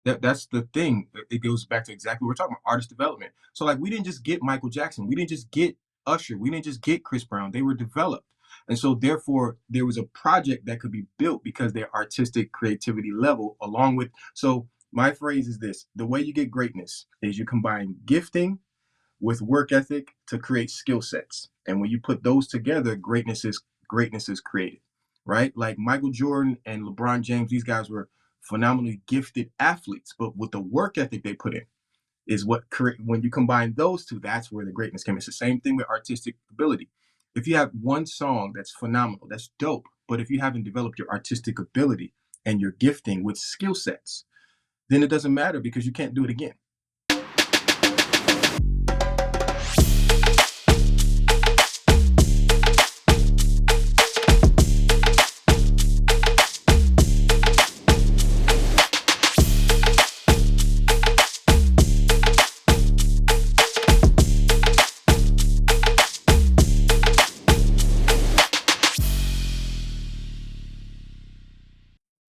That's the thing. It goes back to exactly what we're talking about, artist development. So like we didn't just get Michael Jackson, we didn't just get Usher, we didn't just get Chris Brown. They were developed. And so therefore there was a project that could be built because their artistic creativity level along with so my phrase is this: the way you get greatness is you combine gifting with work ethic to create skill sets. And when you put those together, greatness is created, right? Like Michael Jordan and LeBron James, these guys were phenomenally gifted athletes, but with the work ethic they put in is what create when you combine those two, that's where the greatness came. It's the same thing with artistic ability. If you have one song that's phenomenal, that's dope, but if you haven't developed your artistic ability and your gifting with skill sets, then it doesn't matter because you can't do it again.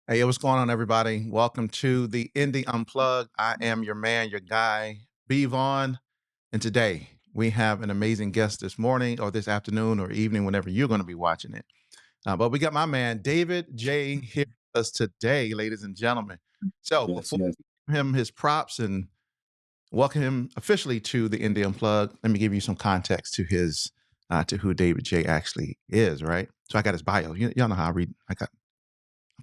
Hey, what's going on, everybody? Welcome to the Indie Unplugged. I am your man, your guy, Vaughan. And today we have an amazing guest this morning or this afternoon or evening, whenever you're going to be watching it. But we got my man, David J, here with us today, ladies and gentlemen. So Yes, before yes. we give him his props and welcome him officially to the Indie Unplugged, let me give you some context to his to who David J actually is, right? So I got his bio. Y'all know how I read. I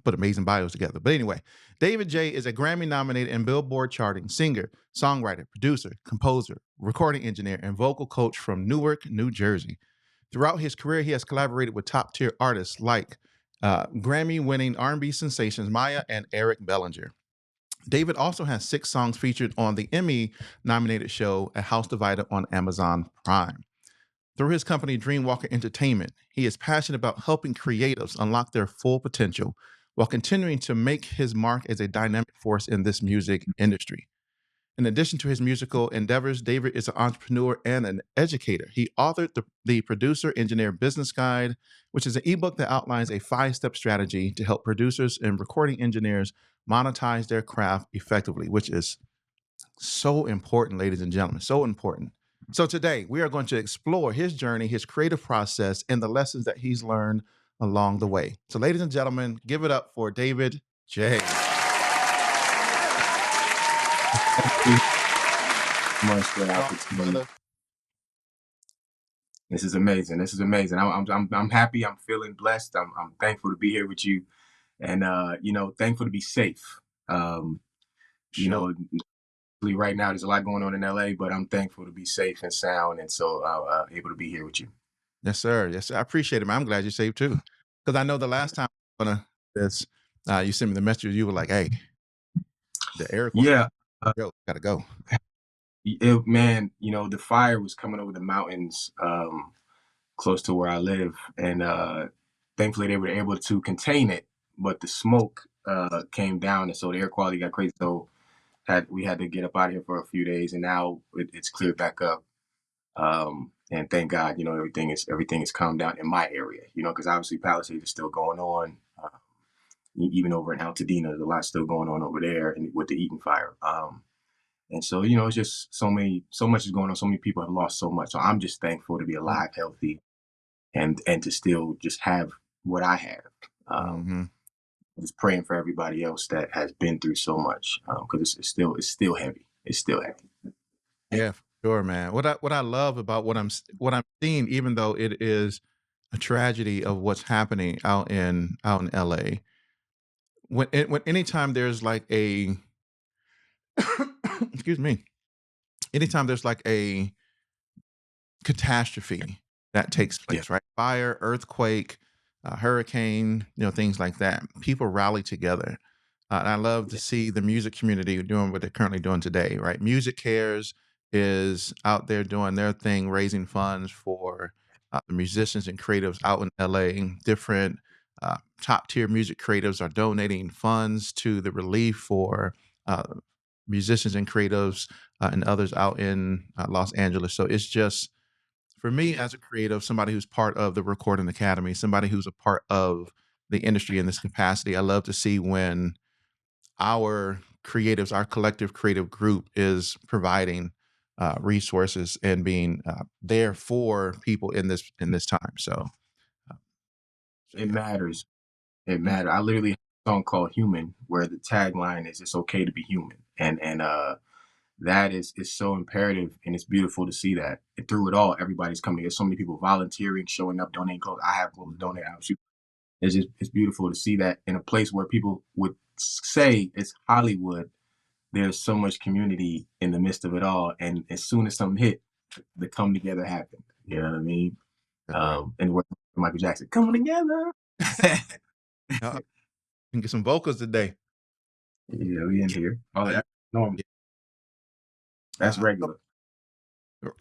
put amazing bios together. But anyway, David J is a Grammy-nominated and Billboard-charting singer, songwriter, producer, composer, recording engineer, and vocal coach from Newark, New Jersey. Throughout his career, he has collaborated with top-tier artists like Grammy-winning R&B sensations Maya and Eric Bellinger. David also has 6 songs featured on the Emmy-nominated show A House Divided on Amazon Prime. Through his company, Dreamwalker Entertainment, he is passionate about helping creatives unlock their full potential while continuing to make his mark as a dynamic force in this music industry. In addition to his musical endeavors, David is an entrepreneur and an educator. He authored the Producer Engineer Business Guide, which is an ebook that outlines a 5-step strategy to help producers and recording engineers monetize their craft effectively, which is so important, ladies and gentlemen, so important. So today we are going to explore his journey, his creative process, and the lessons that he's learned along the way. So ladies and gentlemen, give it up for David J. Much for the opportunity. This is amazing. This is amazing. I'm happy. I'm feeling blessed. I'm thankful to be here with you, and thankful to be safe. You Sure. know, right now there's a lot going on in LA, but I'm thankful to be safe and sound, and so able to be here with you. Yes, sir. Yes, sir. I appreciate it, man. I'm glad you're safe too. Because I know the last time this, you sent me the message, you were like, hey, the Eric one, Yeah, uh, gotta go. man. The fire was coming over the mountains close to where I live, and thankfully they were able to contain it, but the smoke came down, and so the air quality got crazy. So we had to get up out of here for a few days, and now it's cleared back up. And thank God, everything is calmed down in my area. Because obviously Palisades is still going on. Even over in Altadena, there's a lot still going on over there, and with the Eaton fire. And so it's just so much is going on. So many people have lost so much. So I'm just thankful to be alive, healthy, and to still just have what I have. Um, Mm-hmm. just praying for everybody else that has been through so much, because it's still heavy. It's still heavy. Yeah, for sure, man. What I love about what I'm seeing, even though it is a tragedy of what's happening out in LA, when anytime there's like a excuse me, anytime there's like a catastrophe that takes Yeah, place, right? Fire, earthquake, hurricane, things like that. People rally together. And I love to yeah, see the music community doing what they're currently doing today, right? Music Cares is out there doing their thing, raising funds for the musicians and creatives out in LA. Different top tier music creatives are donating funds to the relief for uh, musicians and creatives and others out in Los Angeles. So it's just, for me as a creative, somebody who's part of the Recording Academy, somebody who's a part of the industry in this capacity, I love to see when our creatives, our collective creative group is providing resources and being there for people in this time. Uh, so It yeah. matters. It Mm, matters. I literally have a song called Human where the tagline is it's okay to be human. And that is so imperative, and it's beautiful to see that. And through it all, everybody's coming. There's so many people volunteering, showing up, donating clothes. I have clothes to donate. It's beautiful to see that in a place where people would say it's Hollywood. There's so much community in the midst of it all, and as soon as something hit, the come together happened. You know what I mean? that's right. And what Michael Jackson coming together. Uh, can get some vocals today. Yeah, we in here. Oh, Uh, that's normal. yeah. That's So regular.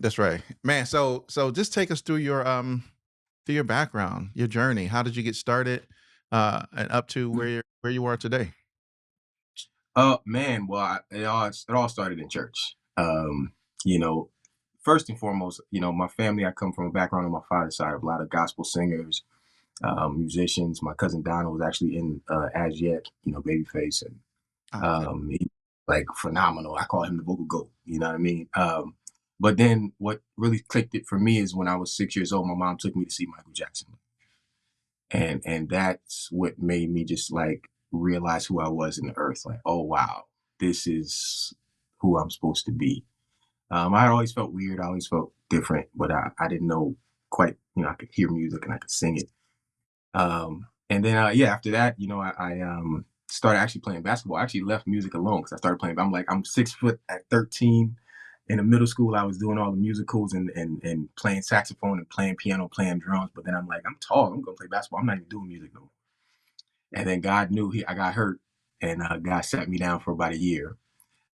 that's right, man. So just take us through your background, your journey. How did you get started, and up to where you are today? Man, well, it all started in church. You know, first and foremost, my family. I come from a background on my father's side of a lot of gospel singers, musicians. My cousin Donald was actually in As Yet, Babyface, and Oh, okay. he like phenomenal. I call him the vocal goat. You know what I mean? But then what really clicked it for me is when I was 6 years old. My mom took me to see Michael Jackson, and that's what made me just like realize who I was in the earth. Like, oh wow, this is who I'm supposed to be. I had always felt weird. I always felt different, but I didn't know quite. I could hear music and I could sing it. And then yeah, after that, I started actually playing basketball. I actually left music alone because I started playing. I'm 6 foot at 13. In the middle school, I was doing all the musicals and playing saxophone and playing piano, playing drums. But then I'm like, I'm tall. I'm gonna play basketball. I'm not even doing music no more. And then God knew I got hurt, and God sat me down for about a year.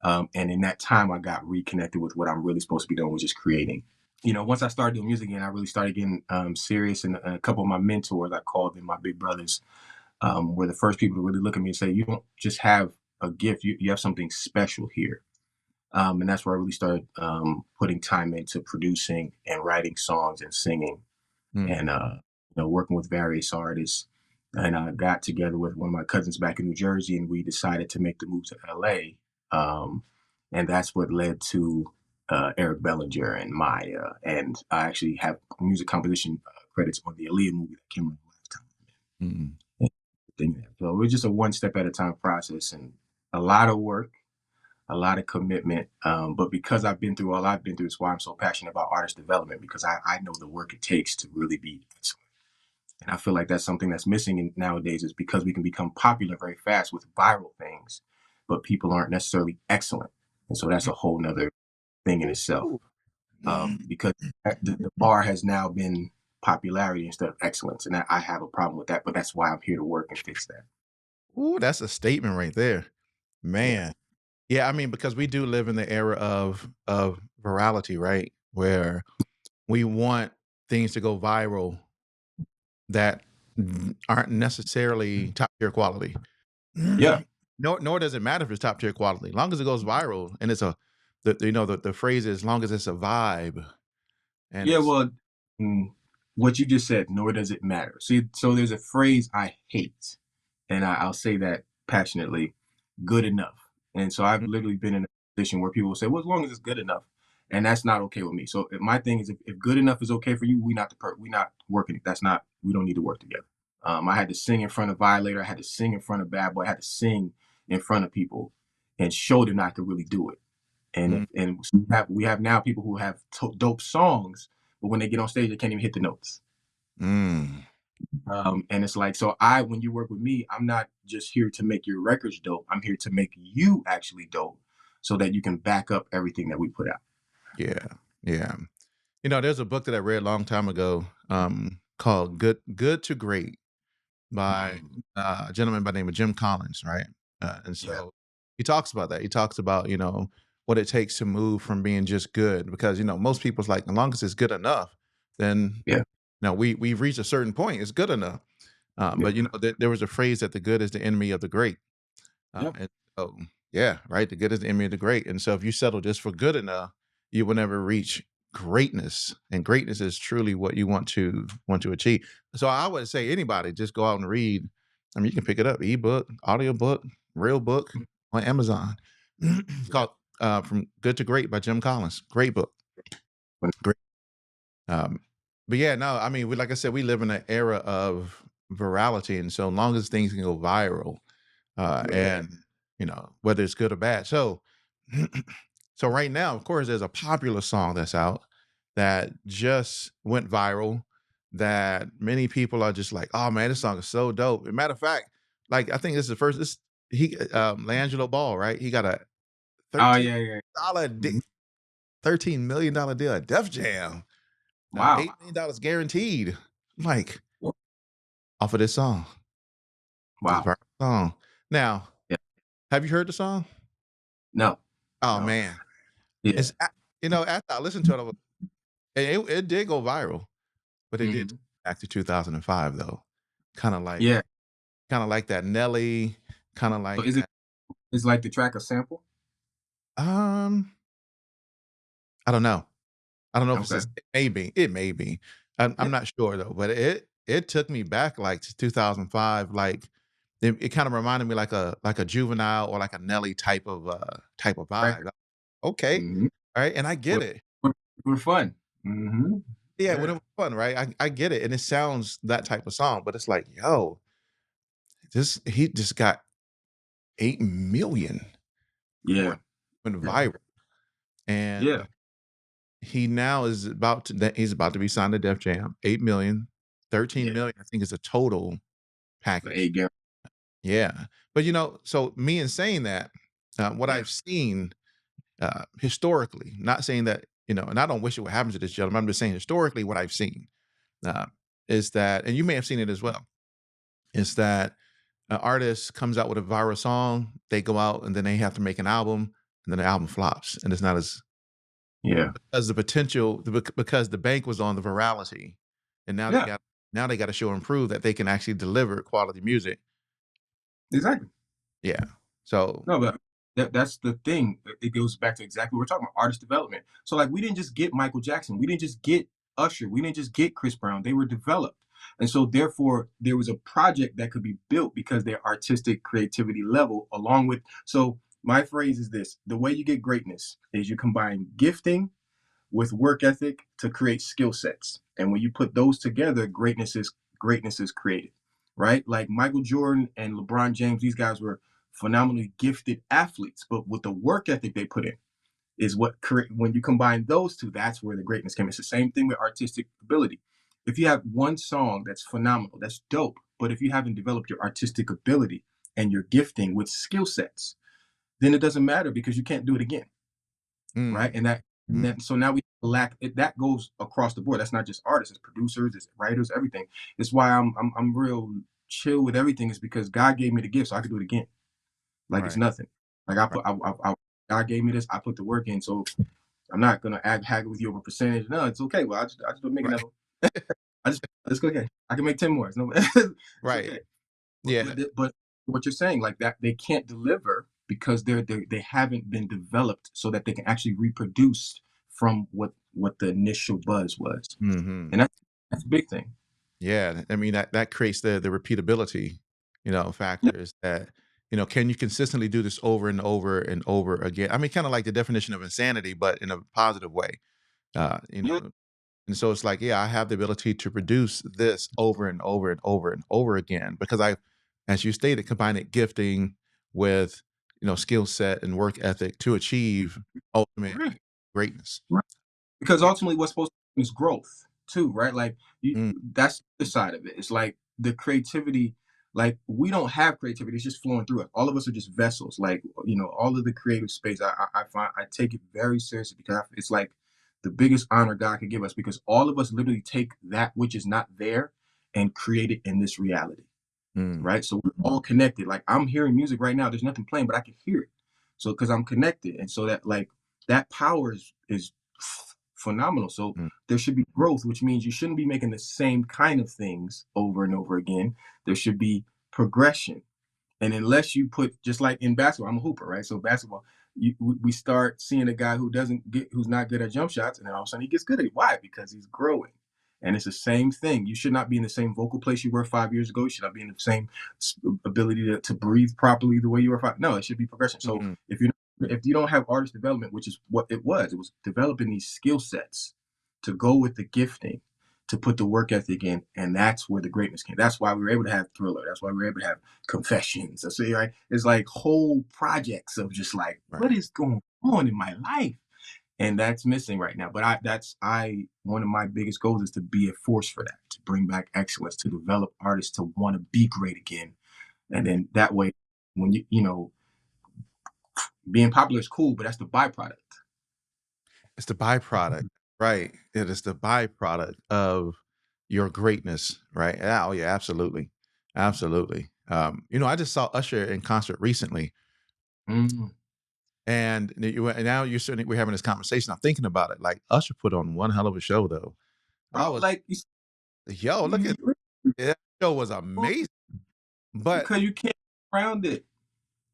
And in that time, I got reconnected with what I'm really supposed to be doing, which is creating. Once I started doing music again, I really started getting serious. And a couple of my mentors, I called them my big brothers, were the first people to really look at me and say, "You don't just have a gift; you have something special here." And that's where I really started putting time into producing and writing songs and singing, Mm, and working with various artists. And I got together with one of my cousins back in New Jersey, and we decided to make the move to LA. Um, and that's what led to Eric Bellinger and Maya. And I actually have music composition credits on the Aaliyah movie that came out last mm, time. So it was just a one step at a time process, and a lot of work, a lot of commitment. But because I've been through all I've been through, it's why I'm so passionate about artist development, because I know the work it takes to really be excellent. And I feel like that's something that's missing nowadays, is because we can become popular very fast with viral things, but people aren't necessarily excellent. And so that's mm. a whole nother thing in itself. Ooh. Because the bar has now been popularity instead of excellence. And I have a problem with that, but that's why I'm here to work and fix that. Ooh, that's a statement right there, Yeah. man. Yeah, I mean, because we do live in the era of virality, right? Where we want things to go viral that aren't necessarily top tier quality. Yeah. Nor does it matter if it's top tier quality. Long as it goes viral and it's the phrase is, as long as it's a vibe and Yeah. it's Well, what you just said, nor does it matter. See, so there's a phrase I hate, and I'll say that passionately: good enough. And so I've literally been in a position where people will say, well, as long as it's good enough. And that's not okay with me. So my thing is, if good enough is okay for you, we not working. We don't need to work together. I had to sing in front of Violator. I had to sing in front of Bad Boy. I had to sing in front of people and show them I could really do it. And mm, we have now people who have dope songs, but when they get on stage, they can't even hit the notes. mm, And it's like, so when you work with me, I'm not just here to make your records dope. I'm here to make you actually dope, so that you can back up everything that we put out. yeah, yeah. There's a book that I read a long time ago, called Good to Great by Mm, a gentleman by the name of Jim Collins, right? And yeah, so he talks about that. He talks about, what it takes to move from being just good, because, most people's like, as long as it's good enough, then, yeah, we've reached a certain point. It's good enough. yeah, But, there was a phrase that the good is the enemy of the great. yeah. And so, yeah, right. The good is the enemy of the great. And so if you settle just for good enough, you will never reach greatness. And greatness is truly what you want to achieve. So I would say anybody just go out and read. I mean, you can pick it up, ebook, audiobook, real book. on Amazon. It's Yeah. called From Good to Great by Jim Collins. Great book. Great. Um, but yeah, no, I mean, like I said, we live in an era of virality, and so long as things can go viral, Yeah. and whether it's good or bad. So, so right now, of course, there's a popular song that's out that just went viral. That many people are just like, "Oh man, this song is so dope." As a matter of fact, like I think this is the first. This he Langelo Ball, right? He got a Oh, thirteen yeah, yeah. dollar Mhm. $13 million deal at Def Jam. Wow. $8 million guaranteed. I'm like, off of this song, this Wow. viral song. Now, Yeah. have you heard the song? No. Oh No. man, Yeah. it's after I listened to it, it did go viral, but it did Mhm. back to 2005 though. Kind of like, Yeah. that Nelly, kind of So like is it that. is like the track a sample? Um, I don't know. I don't know if it's Okay. this. It may be. I'm Yeah. not sure though, but it took me back like to 2005. Like it kind of reminded me like a Juvenile or like a Nelly type of vibe. Record. Okay, Mhm. all right, and I get What it. what fun. Mhm. Yeah, when it Yeah. was fun, right? I get it, and it sounds that type of song, but it's like, yo, this he just got 8 million before Yeah. it went Yeah. viral, Yeah. and he now is he's about to be signed to Def Jam. 8 million, thirteen Yeah. million. I think is a total For package. 8 Gary. Yeah, but so me in saying that, what Yeah. I've seen historically, not saying that and I don't wish it would happen to this gentleman. I'm just saying historically what I've seen uh, is that, and you may have seen it as well, is that an artist comes out with a viral song, they go out and then they have to make an album, and then the album flops, and it's not as Yeah. as the potential because the bank was on the virality, and Yeah. now they got to show and prove that they can actually deliver quality music. Exactly. Yeah. So, No, but that's the thing. It goes back to exactly what we're talking about, artist development. So like we didn't just get Michael Jackson, we didn't just get Usher, we didn't just get Chris Brown. They were developed. And so therefore there was a project that could be built because their artistic creativity level along with so my phrase is this: the way you get greatness is you combine gifting with work ethic to create skill sets. And when you put those together, greatness is created, right? Like Michael Jordan and LeBron James, these guys were phenomenally gifted athletes, but with the work ethic they put in is when you combine those two, that's where the greatness came. It's the same thing with artistic ability. If you have one song that's phenomenal, that's dope, but if you haven't developed your artistic ability and your gifting with skill sets, then it doesn't matter because you can't do it again, right? mm, And so now we lack it. That goes across the board. That's not just artists, it's producers, it's writers, everything. It's why I'm real chill with everything. Is because God gave me the gift, so I can do it again. Like it's right, nothing. Like I right, put, I God gave me this. I put the work in, so I'm not gonna haggle with you over percentage. No, it's okay. Well, I just don't make right, another one. I just it's okay. I can make 10 more. It's no, it's right. okay. Yeah. But what you're saying, like that, they can't deliver because they haven't been developed so that they can actually reproduce from what the initial buzz was, Hmm. and that's a big thing. Yeah. I mean that creates the repeatability, Yeah, factors that can you consistently do this over and over and over again? I mean, kind of like the definition of insanity, but in a positive way. You yeah, know, And so it's like, yeah, I have the ability to produce this over and over and over and over again because as you stated, combined gifting with, skill set and work ethic to achieve ultimate right, greatness. right. Because Yeah. ultimately, what's supposed to happen is growth too, right? Like Mm, that's the side of it. It's like the creativity. Like we don't have creativity; it's just flowing through us. All of us are just vessels. Like all of the creative space. I find I take it very seriously because it's like the biggest honor God could give us because all of us literally take that which is not there and create it in this reality, mm, right? So we're all connected. Like I'm hearing music right now. There's nothing playing, but I can hear it. So because I'm connected, and so that like that power is phenomenal. So mm, there should be growth, which means you shouldn't be making the same kind of things over and over again. There should be progression. And unless you put just like in basketball, I'm a hooper, right? So basketball, we start seeing a guy who's not good at jump shots, and then all of a sudden he gets good at it. Why? Because he's growing. And it's the same thing. You should not be in the same vocal place you were 5 years ago. You should not be in the same ability to breathe properly the way you were No, it should be progression. So Mhm. if you don't have artist development, which is what it was developing these skill sets to go with the gifting, to put the work ethic in, and that's where the greatness came. That's why we were able to have Thriller. That's why we were able to have Confessions. So, right, it's like whole projects of just like, what Right. is going on in my life? And that's missing right now. But I one of my biggest goals is to be a force for that, to bring back excellence, to develop artists to want to be great again. And then that way, when being popular is cool, but that's the byproduct. It's the byproduct, right? It is the byproduct of your greatness, right? Oh yeah, absolutely, absolutely. I just saw Usher in concert recently, Mm. and now we're having this conversation. I'm thinking about it. Like Usher put on one hell of a show, though. I Bro, was, like yo, look at you, that show was amazing. But because you can't get around it.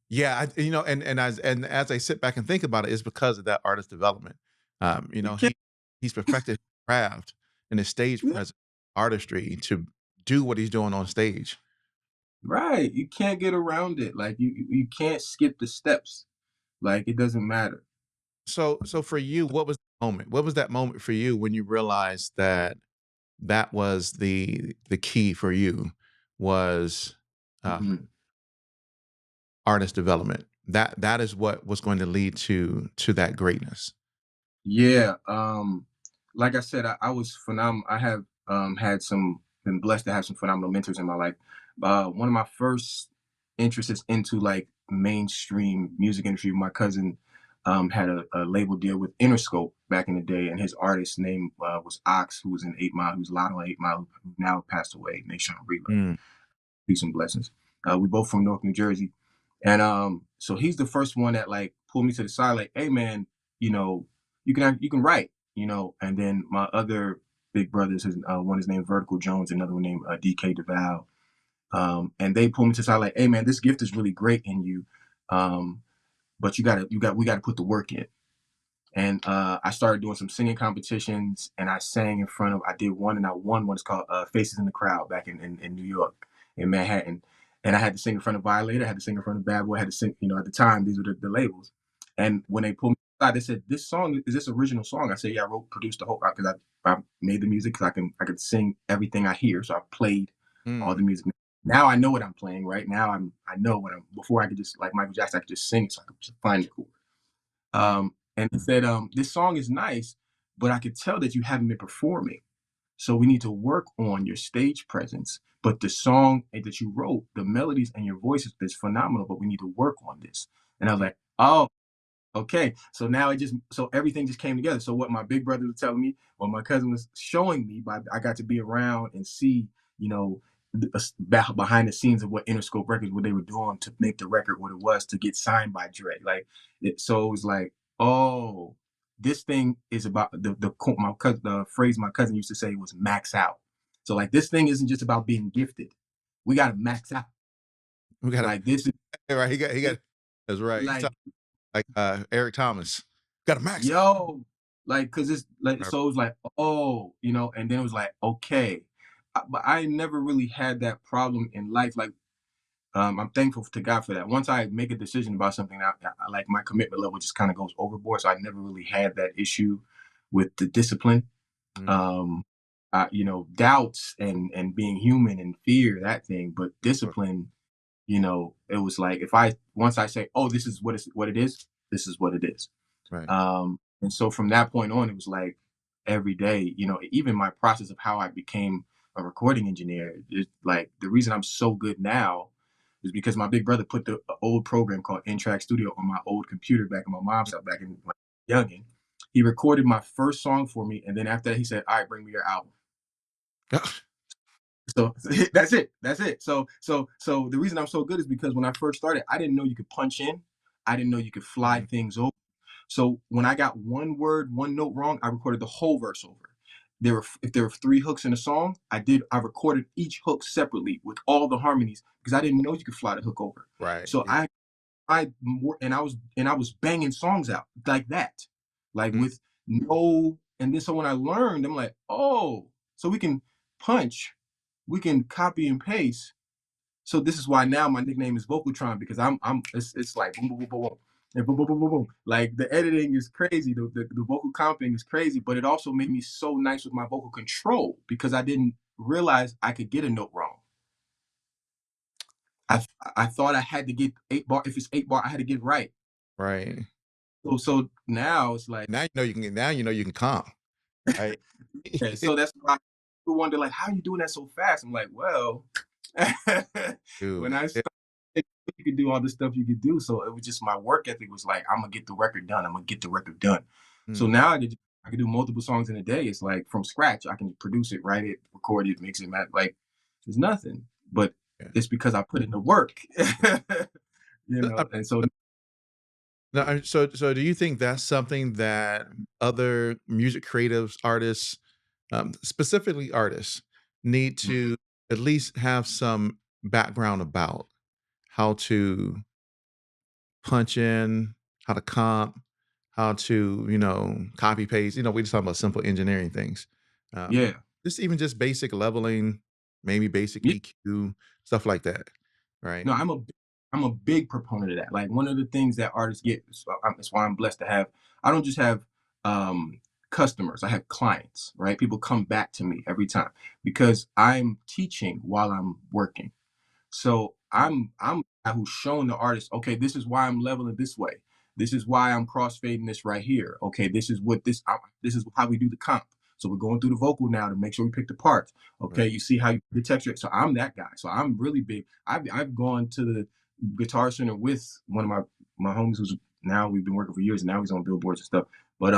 yeah, and as I sit back and think about it, it's because of that artist development. You can't. He's perfected his craft and his stage presence, artistry to do what he's doing on stage. Right. You can't get around it. Like you can't skip the steps. Like it doesn't matter. So for you, what was the moment? What was that moment for you when you realized that that was the key for you was uh, Mhm. artist development? That is what was going to lead to that greatness. Yeah. Like I said, I was phenomenal. I have had some been blessed to have some phenomenal mentors in my life. One of my first interests into like mainstream music industry, my cousin had a label deal with Interscope back in the day, and his artist name was Ox, who was in 8 Mile, who's a lot on 8 Mile, who now passed away, Nation Reba. Mm, Peace and blessings. We both from Newark, New Jersey. And so he's the first one that like pulled me to the side, like, hey man, you can write, And then my other big brothers, one is named Vertical Jones, another one named DK DeVal. And they pulled me to the side, like, hey man, this gift is really great in you. But we gotta put the work in. And I started doing some singing competitions, and I sang in front of. I did one, and I won one. It's called "Faces in the Crowd" back in New York, in Manhattan. And I had to sing in front of Violator. I had to sing in front of Bad Boy. I had to sing. At the time, these were the labels. And when they pulled me aside, they said, "This song is this original song?" I said, "Yeah, I wrote, produced the whole because I made the music because I could sing everything I hear. So I played all mm, the music. Now I know what I'm playing. Right now I know what I'm. Before I could just like Michael Jackson, I could just sing it, so I could just find it cool." mm. And he said, this song is nice, but I could tell that you haven't been performing. So we need to work on your stage presence. But the song that you wrote, the melodies and your voice is phenomenal, but we need to work on this. And I was like, oh, okay. So now so everything just came together. So what my big brother was telling me, what my cousin was showing me, I got to be around and see, behind the scenes of what Interscope Records, what they were doing to make the record what it was to get signed by Dre. So it was like, oh, this thing is about the phrase my cousin used to say was max out. So like this thing isn't just about being gifted. We got to max out. We got to Like this is right. He got that's right. He's like talking like Eric Thomas. Got to max out. yo, like, cause it's like, so it was like, oh, and then it was like, okay. But I never really had that problem in life. Like, I'm thankful to God for that. Once I make a decision about something, I like my commitment level just kind of goes overboard. So I never really had that issue with the discipline. Mm, Um, doubts and being human and fear, that thing, but discipline, it was like if once I say, oh, this is what it is, this is what it is. right. And so from that point on, it was like every day, even my process of how I became a recording engineer, like the reason I'm so good now is because my big brother put the old program called N-Track Studio on my old computer back in my mom's house back in when I was youngin. He recorded my first song for me, and then after that, he said, "All right, bring me your album." So that's it. That's it. So the reason I'm so good is because when I first started, I didn't know you could punch in. I didn't know you could fly Mhm. things over. So when I got one word, one note wrong, I recorded the whole verse over. If there were three hooks in a song, I recorded each hook separately with all the harmonies because I didn't know you could fly the hook over. Right. So I was banging songs out like that, like Mm, with no. And then so when I learned, I'm like, oh. So we can punch, we can copy and paste. So this is why now my nickname is Vocaltron, because it's like boom boom boom boom boom and boom boom boom boom boom. Like the editing is crazy, the vocal comping is crazy, but it also made me so nice with my vocal control because I didn't realize I could get a note wrong. I I thought I had to get 8 bar. If it's 8 bar, I had to get it right. Right. So now it's like, Now you know you can. Now you know you can comp. Right. yeah, so that's why people wonder, like, how are you doing that so fast? I'm like, well, when Dude. I started, you could do all the stuff you could do. So it was just my work ethic was like, I'm gonna get the record done. I'm gonna get the record done. So Mm, now I can do multiple songs in a day. It's like from scratch. I can produce it, write it, record it, mix it, like it's nothing. But yeah. it's because I put in the work. Uh, And so Now, so do you think that's something that other music creatives, artists, specifically artists, need to at least have some background about how to punch in, how to comp, how to, copy paste. We just talking about simple engineering things. Um, yeah. just even just basic leveling, maybe basic Yeah. EQ, stuff like that. Right. No, I'm a big proponent of that. Like one of the things that artists get, so that's why I'm blessed to have. I don't just have customers. I have clients. Right, people come back to me every time because I'm teaching while I'm working. So I'm the guy who's showing the artist, okay, this is why I'm leveling this way. This is why I'm crossfading this right here. Okay, this is how we do the comp. So we're going through the vocal now to make sure we pick the parts. Right. Okay, you see how you the texture. So I'm that guy. So I'm really big. I've gone to the Guitar Center with one of my homies who's now we've been working for years and now he's on billboards and stuff. But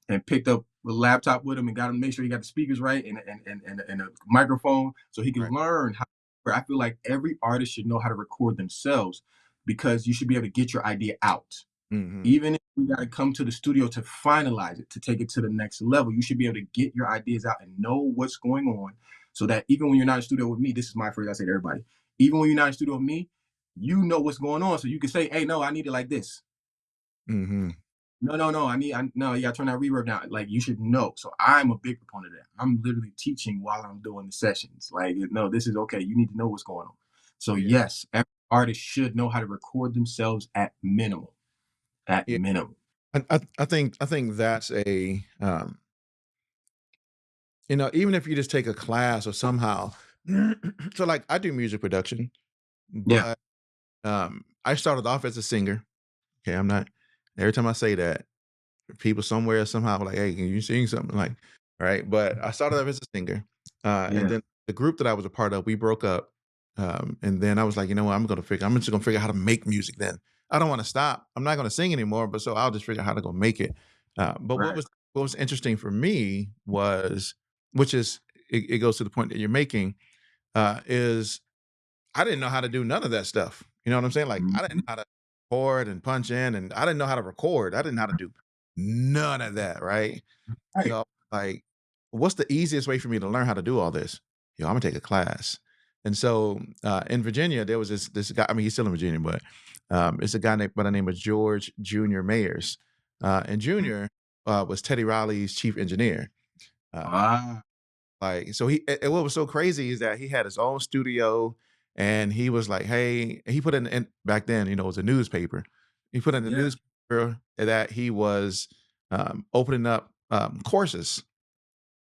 and picked up a laptop with him and got him to make sure he got the speakers right and a microphone so he can Right. learn how. I feel like every artist should know how to record themselves because you should be able to get your idea out. Hmm. Even if you got to come to the studio to finalize it, to take it to the next level, you should be able to get your ideas out and know what's going on so that even when you're not in studio with me, this is my phrase I say to everybody, even when you're not in studio with me, you know what's going on. So you can say, hey, no, I need it like this. Hmm. No, no, no. No, you gotta turn that reverb down. Like you should know. So I'm a big proponent of that. I'm literally teaching while I'm doing the sessions. Like, no, this is okay. You need to know what's going on. So Yeah. yes, every artist should know how to record themselves at minimum. At Yeah. minimum. I think that's a even if you just take a class or somehow so like I do music production, Yeah. but I started off as a singer. Okay, I'm not every time I say that, people somewhere somehow like, hey, can you sing something? Like, right. But I started off as a singer. And Yeah. then the group that I was a part of, we broke up. And then I was like, you know what, I'm just gonna figure out how to make music then. I don't want to stop. I'm not gonna sing anymore, but so I'll just figure out how to go make it. But Right. what was interesting for me was, which is it goes to the point that you're making, is I didn't know how to do none of that stuff. You know what I'm saying? Like I didn't Mhm. know how to record and punch in, and I didn't know how to record. I didn't know how to do none of that, right? Right. So like, what's the easiest way for me to learn how to do all this? I'm gonna take a class. And so in Virginia, there was this guy. I mean, he's still in Virginia, but it's a guy named by the name of George Junior Mayers, and Junior was Teddy Riley's chief engineer. Uh, Ah, like, so and what was so crazy is that he had his own studio, and he was like, "Hey," he put in back then, it was a newspaper. He put in the yeah. newspaper that he was opening up courses,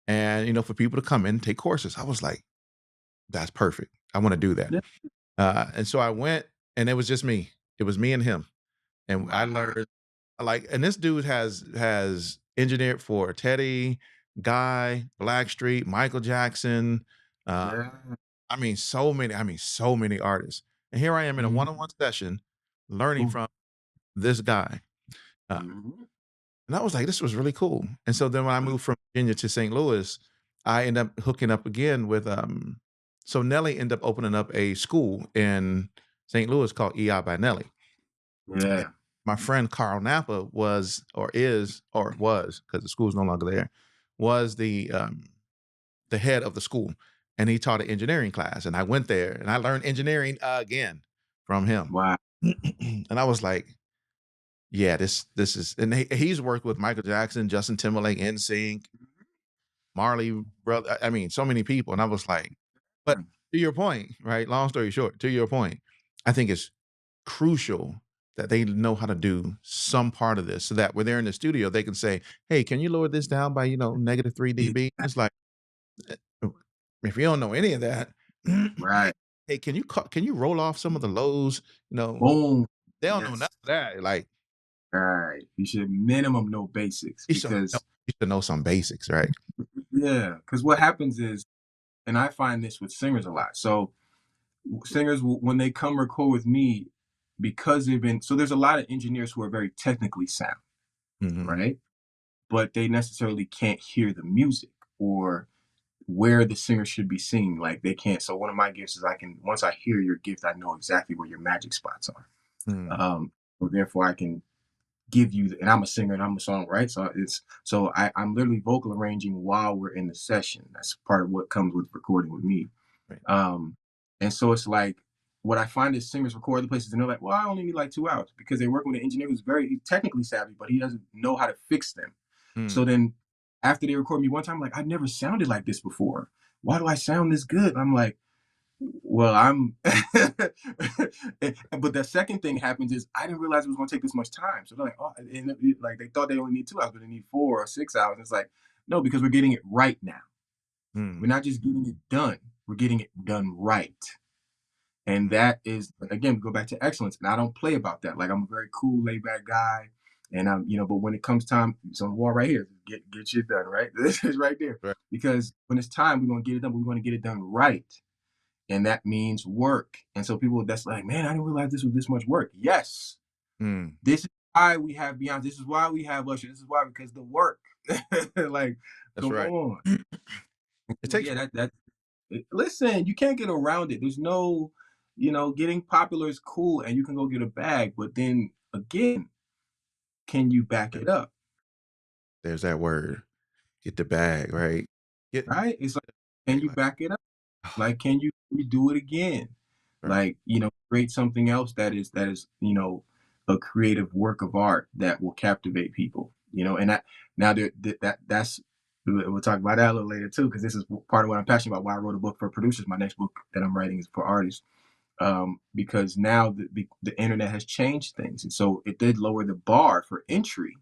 and for people to come in and take courses. I was like, "That's perfect. I want to do that." Yeah. And so I went, and it was just me. It was me and him, and I Wow. learned like, and this dude has engineered for Teddy, Guy, Blackstreet, Michael Jackson. Uh, Yeah. so many artists. And here I am in a Mhm. one-on-one session learning Ooh. from this guy. Uh, Mhm. and I was like, this was really cool. And so then when I moved from Virginia to St. Louis, I ended up hooking up again with so Nelly ended up opening up a school in St. Louis called EI by Nelly. And Yeah. my friend Carl Napa was or is or was, because the school's no longer there, was the head of the school, and he taught an engineering class, and I went there and I learned engineering again from him. Wow. And I was like, yeah, this is, and he's worked with Michael Jackson, Justin Timberlake, NSYNC, Marley brother. I mean, so many people, and I was like, but to your point, right? Long story short, to your point, I think it's crucial that they know how to do some part of this, so that when they're in the studio, they can say, "Hey, can you lower this down by negative 3 dB?" It's like, eh, if you don't know any of that, Right. hey, can you roll off some of the lows? You know, Boom. they don't know none Yes. of that. Like, Right. You should minimum know basics because you should know some basics, right? yeah, because what happens is, and I find this with singers a lot. So singers, when they come record with me, because they've been so there's a lot of engineers who are very technically sound, Mhm. right? But they necessarily can't hear the music or where the singer should be singing. Like they can't. So one of my gifts is I can once I hear your gift, I know exactly where your magic spots are. Mm, So therefore I can give you and I'm a singer and I'm a song, right? So I'm literally vocal arranging while we're in the session. That's part of what comes with recording with me. right. Um, and so it's like what I find is singers record other places and they're like, well, I only need like 2 hours because they work with an engineer who's very technically savvy, but he doesn't know how to fix them. Mm, So then after they record me one time, like, I never sounded like this before. Why do I sound this good? I'm like, well, I'm but the second thing happens is I didn't realize it was gonna take this much time. So they're like, oh, and like they thought they only need 2 hours, but they need 4 or 6 hours. It's like, no, because we're getting it right now. We're mm, not just getting it done, we're getting it done right. And that is again, we go back to excellence. And I don't play about that. Like I'm a very cool, laid back guy. And but when it comes time, it's on the wall right here. Get shit done, right? This is right there. right. Because when it's time, we're gonna get it done, but we're gonna get it done right. And that means work. And so people that's like, man, I didn't realize this was this much work. Yes, Mm, this is why we have Beyonce. This is why we have Usher. This is why because the work. Like, that's come right. on. It But takes yeah, work. listen, you can't get around it. There's no, getting popular is cool and you can go get a bag, but then again, can you back it up? There's that word. Get the bag, right? Get Right? It's like, can bag, you like, back it up? Like, can you redo it again? right. Like, create something else that is, a creative work of art that will captivate people. And that now that's we'll talk about that a little later too, because this is part of what I'm passionate about. Why I wrote a book for producers. My next book that I'm writing is for artists. Because now the internet has changed things, and so it did lower the bar for entry.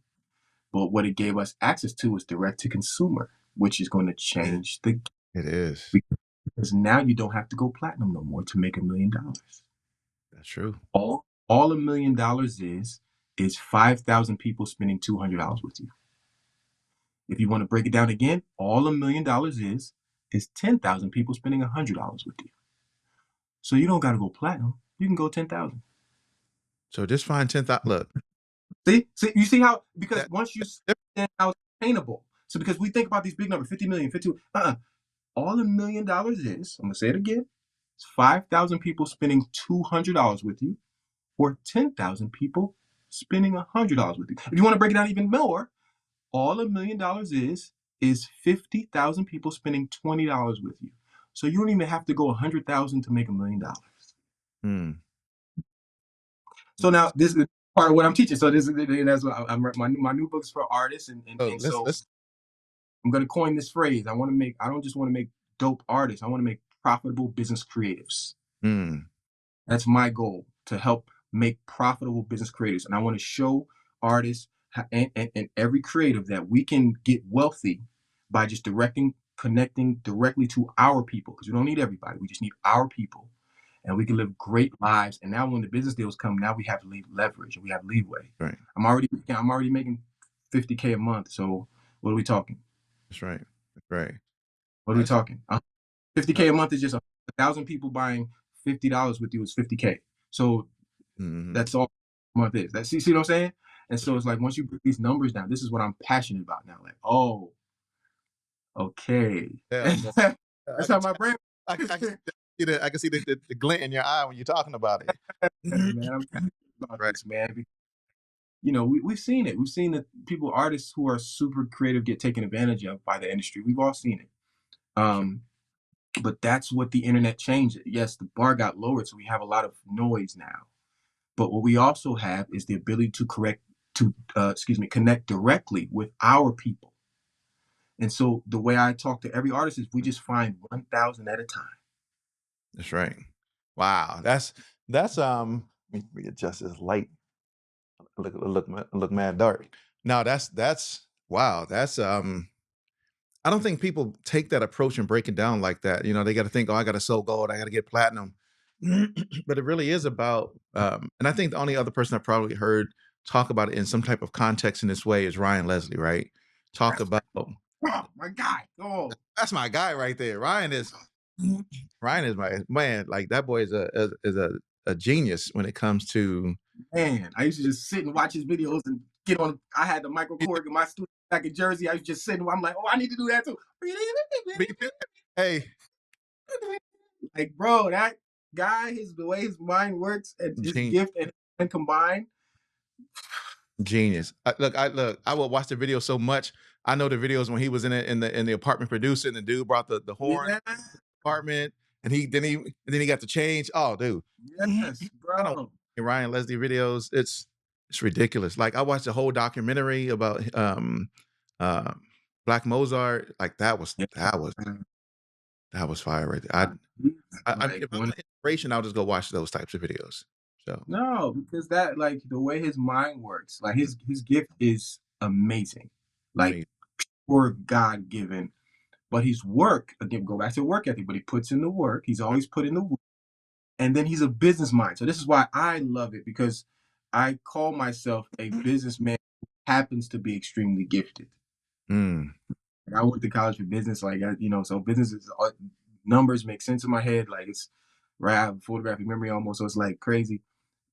But what it gave us access to is direct to consumer, which is going to Yeah, change the it is. because now you don't have to go platinum no more to make $1 million. That's true. All $1 million is 5,000 people spending $200 with you. If you want to break it down again, all $1 million is 10,000 people spending $100 with you. So you don't got to go platinum. You can go 10,000. So just find 10,000. Look, See, you see how because that, once you that understand how it's attainable. So because we think about these big numbers, 50 million, 50, all $1 million is, I'm gonna say it again, it's 5,000 people spending $200 with you, or 10,000 people spending $100 with you. If you want to break it down even more, all $1 million is 50,000 people spending $20 with you. So you don't even have to go 100,000 to make $1 million. mm, So now this is part of what I'm teaching. So that's what my new books for artists, and so let's I'm going to coin this phrase. I don't just want to make dope artists. I want to make profitable business creatives. mm, That's my goal, to help make profitable business creators. And I want to show artists and every creative that we can get wealthy by just connecting directly to our people, because we don't need everybody. We just need our people. And we can live great lives. And now when the business deals come, now we have leverage and we have leeway. right. I'm already making 50K a month. So what are we talking? That's right. That's right. What are we That's talking? no, 50K a month is just 1,000 people buying $50 with you is 50K. So mm, that's all a month is. See what I'm saying? And that's so right. it's like once you break these numbers down, this is what I'm passionate about now. Like, oh, okay. Yeah, so I That's can how tell. my brain I can see the glint in your eye when you're talking about it. works, man. I'm passionate about Right. this, man. We've seen it. We've seen that artists who are super creative get taken advantage of by the industry. We've all seen it. Sure. Um, but that's what the internet changed. Yes, the bar got lowered, so we have a lot of noise now. But what we also have is the ability to connect directly with our people. And so the way I talk to every artist is we just find 1,000 at a time. That's right. Wow. Let me adjust this light. Look mad dark. No, that's wow. I don't think people take that approach and break it down like that. You know, they got to think, oh, I got to sell gold, I got to get platinum. But it really is about, and I think the only other person I probably heard talk about it in some type of context in this way is Ryan Leslie, right? Talk That's about oh, my guy. Oh, that's my guy right there. Ryan is my man. Like that boy is a genius when it comes to man. I used to just sit and watch his videos and get on. I had the micro cord in my studio back in Jersey. I was just sitting. I'm like, oh, I need to do that too. hey, Like, bro, that guy, the way his mind works and his gift and combined. genius. I will watch the video so much. I know the videos when he was in the apartment producing, the dude brought the horn Yeah, apartment, and then he got to change. Oh, dude, yes, I don't bro. Ryan Leslie videos. It's ridiculous. Like I watched the whole documentary about uh Black Mozart. Like that was fire right there. Like If I'm when an inspiration, I'll just go watch those types of videos. So no, because that like the way his mind works, like his gift is amazing, like amazing. for God given. But his work again, go back to work ethic. But he puts in the work. He's always put in the work, and then he's a business mind. So this is why I love it because I call myself a businessman who happens to be extremely gifted. Mm, Like, I went to college for business, like so business is numbers make sense in my head. Like it's right, I have a photographic memory almost, so it's like crazy.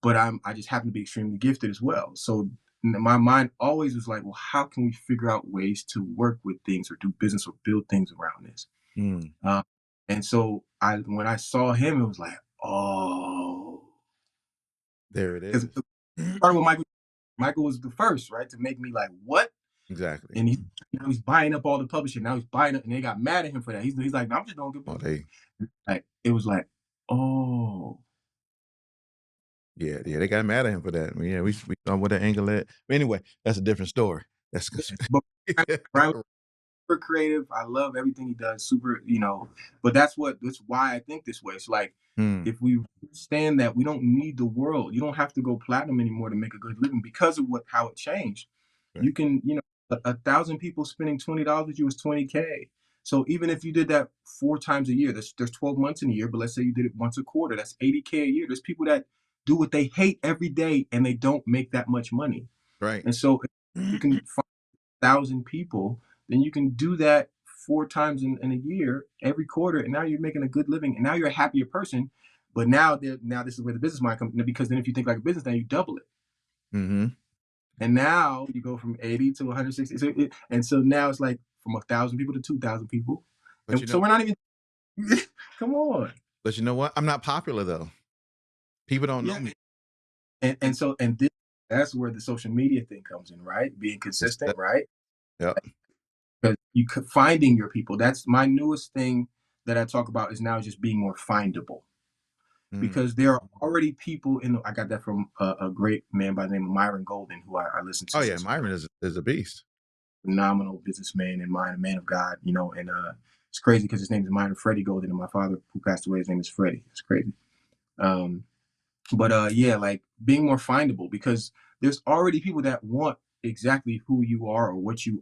But I just happen to be extremely gifted as well. So my mind always was like, well, how can we figure out ways to work with things or do business or build things around this? mm. Uh, and so when I saw him, it was like, oh, There it because is. it started with Michael. Michael was the first, right, to make me like, what? Exactly. And he's buying up all the publishing. Now he's buying up, and they got mad at him for that. He's like, no, I'm just doing good Oh, business. Like it was like, oh, yeah, they got mad at him for that. Yeah, we saw what the angle at. But anyway, that's a different story. That's but right, super creative. I love everything he does. Super, but that's why I think this way. It's like Hmm, if we understand that we don't need the world, you don't have to go platinum anymore to make a good living because of how it changed. right, You can, a thousand people spending $20 with you is 20K. So even if you did that 4 times a year, there's 12 months in a year, but let's say you did it once a quarter, that's 80K a year. There's people that do what they hate every day and they don't make that much money. right. And so if you can find 1,000 people, then you can do that 4 times in a year, every quarter, and now you're making a good living, and now you're a happier person. But now this is where the business mind comes in, because then if you think like a business, now you double it, Mm-hmm. and now you go from 80 to 160. And so now it's like from 1,000 people to 2,000 people, But and so we're not even. Come on, you know what? I'm not popular though. People don't know yeah, me. that's where the social media thing comes in, right? Being It's consistent, that, right? yep. Because finding your people. That's my newest thing that I talk about is now just being more findable. Mm. Because there are already people I got that from a great man by the name of Myron Golden, who I listen to Oh yeah, since Myron is a beast. phenomenal businessman and mind, a man of God, and it's crazy because his name is Myron Freddie Golden, and my father who passed away, his name is Freddie. It's crazy. Um, but yeah, like being more findable because there's already people that want exactly who you are or what you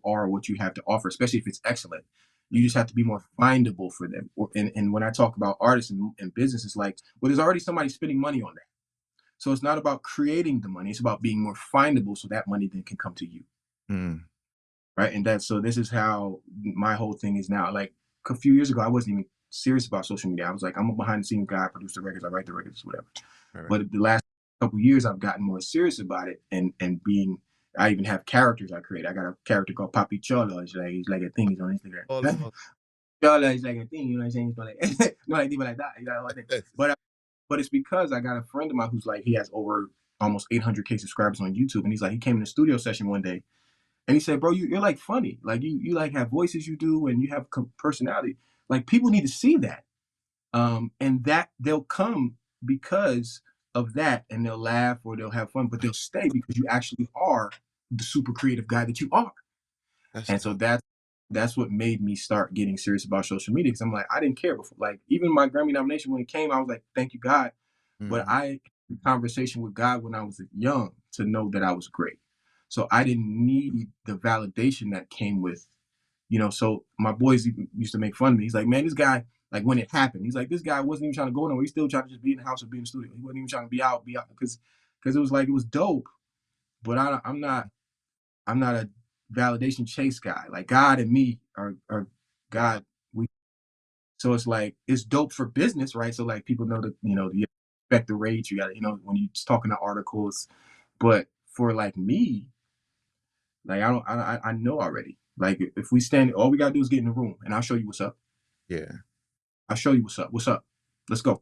have to offer, especially if it's excellent. You just have to be more findable for them. And when I talk about artists and business, it's like, well, there's already somebody spending money on that. So it's not about creating the money. It's about being more findable so that money then can come to you. Mm. Right. So this is how my whole thing is now. Like a few years ago, I wasn't even serious about social media. I was like, I'm a behind the scenes guy, I produce the records, I write the records, whatever. Right, right. But the last couple of years, I've gotten more serious about it, and being. I even have characters I create. I got a character called Papi Cholo. It's like a thing. He's on Oh, Instagram. Cholo is like a thing. You know what I'm saying? It's not like not like people like that. You know what I think? But it's because I got a friend of mine who's like he has over almost 800K subscribers on YouTube, and he's like he came in the studio session one day, and he said, "Bro, you're like funny. Like you like have voices you do, and you have personality. Like people need to see that." And that they'll come because of that, and they'll laugh or they'll have fun, but they'll stay because you actually are the super creative guy that you are. That's And so dope. that's what made me start getting serious about social media. Because I'm like, I didn't care before. Like even my Grammy nomination when it came, I was like, thank you God. But Mhm. I had a conversation with God when I was young to know that I was great. So I didn't need the validation that came with, so my boys even used to make fun of me. He's like, man, this guy, like when it happened, he's like, this guy wasn't even trying to go nowhere. He's still trying to just be in the house or be in the studio. He wasn't even trying to be out because it was like it was dope. But I'm not a validation chase guy. Like God and me are Right. God. We so it's like it's dope for business, right? So like people know that you expect the rates. You got to when you're talking to articles, but for like me, like I don't I know already. Like if we stand, all we gotta do is get in the room, and I'll show you what's up. Yeah. I'll show you what's up. What's up? Let's go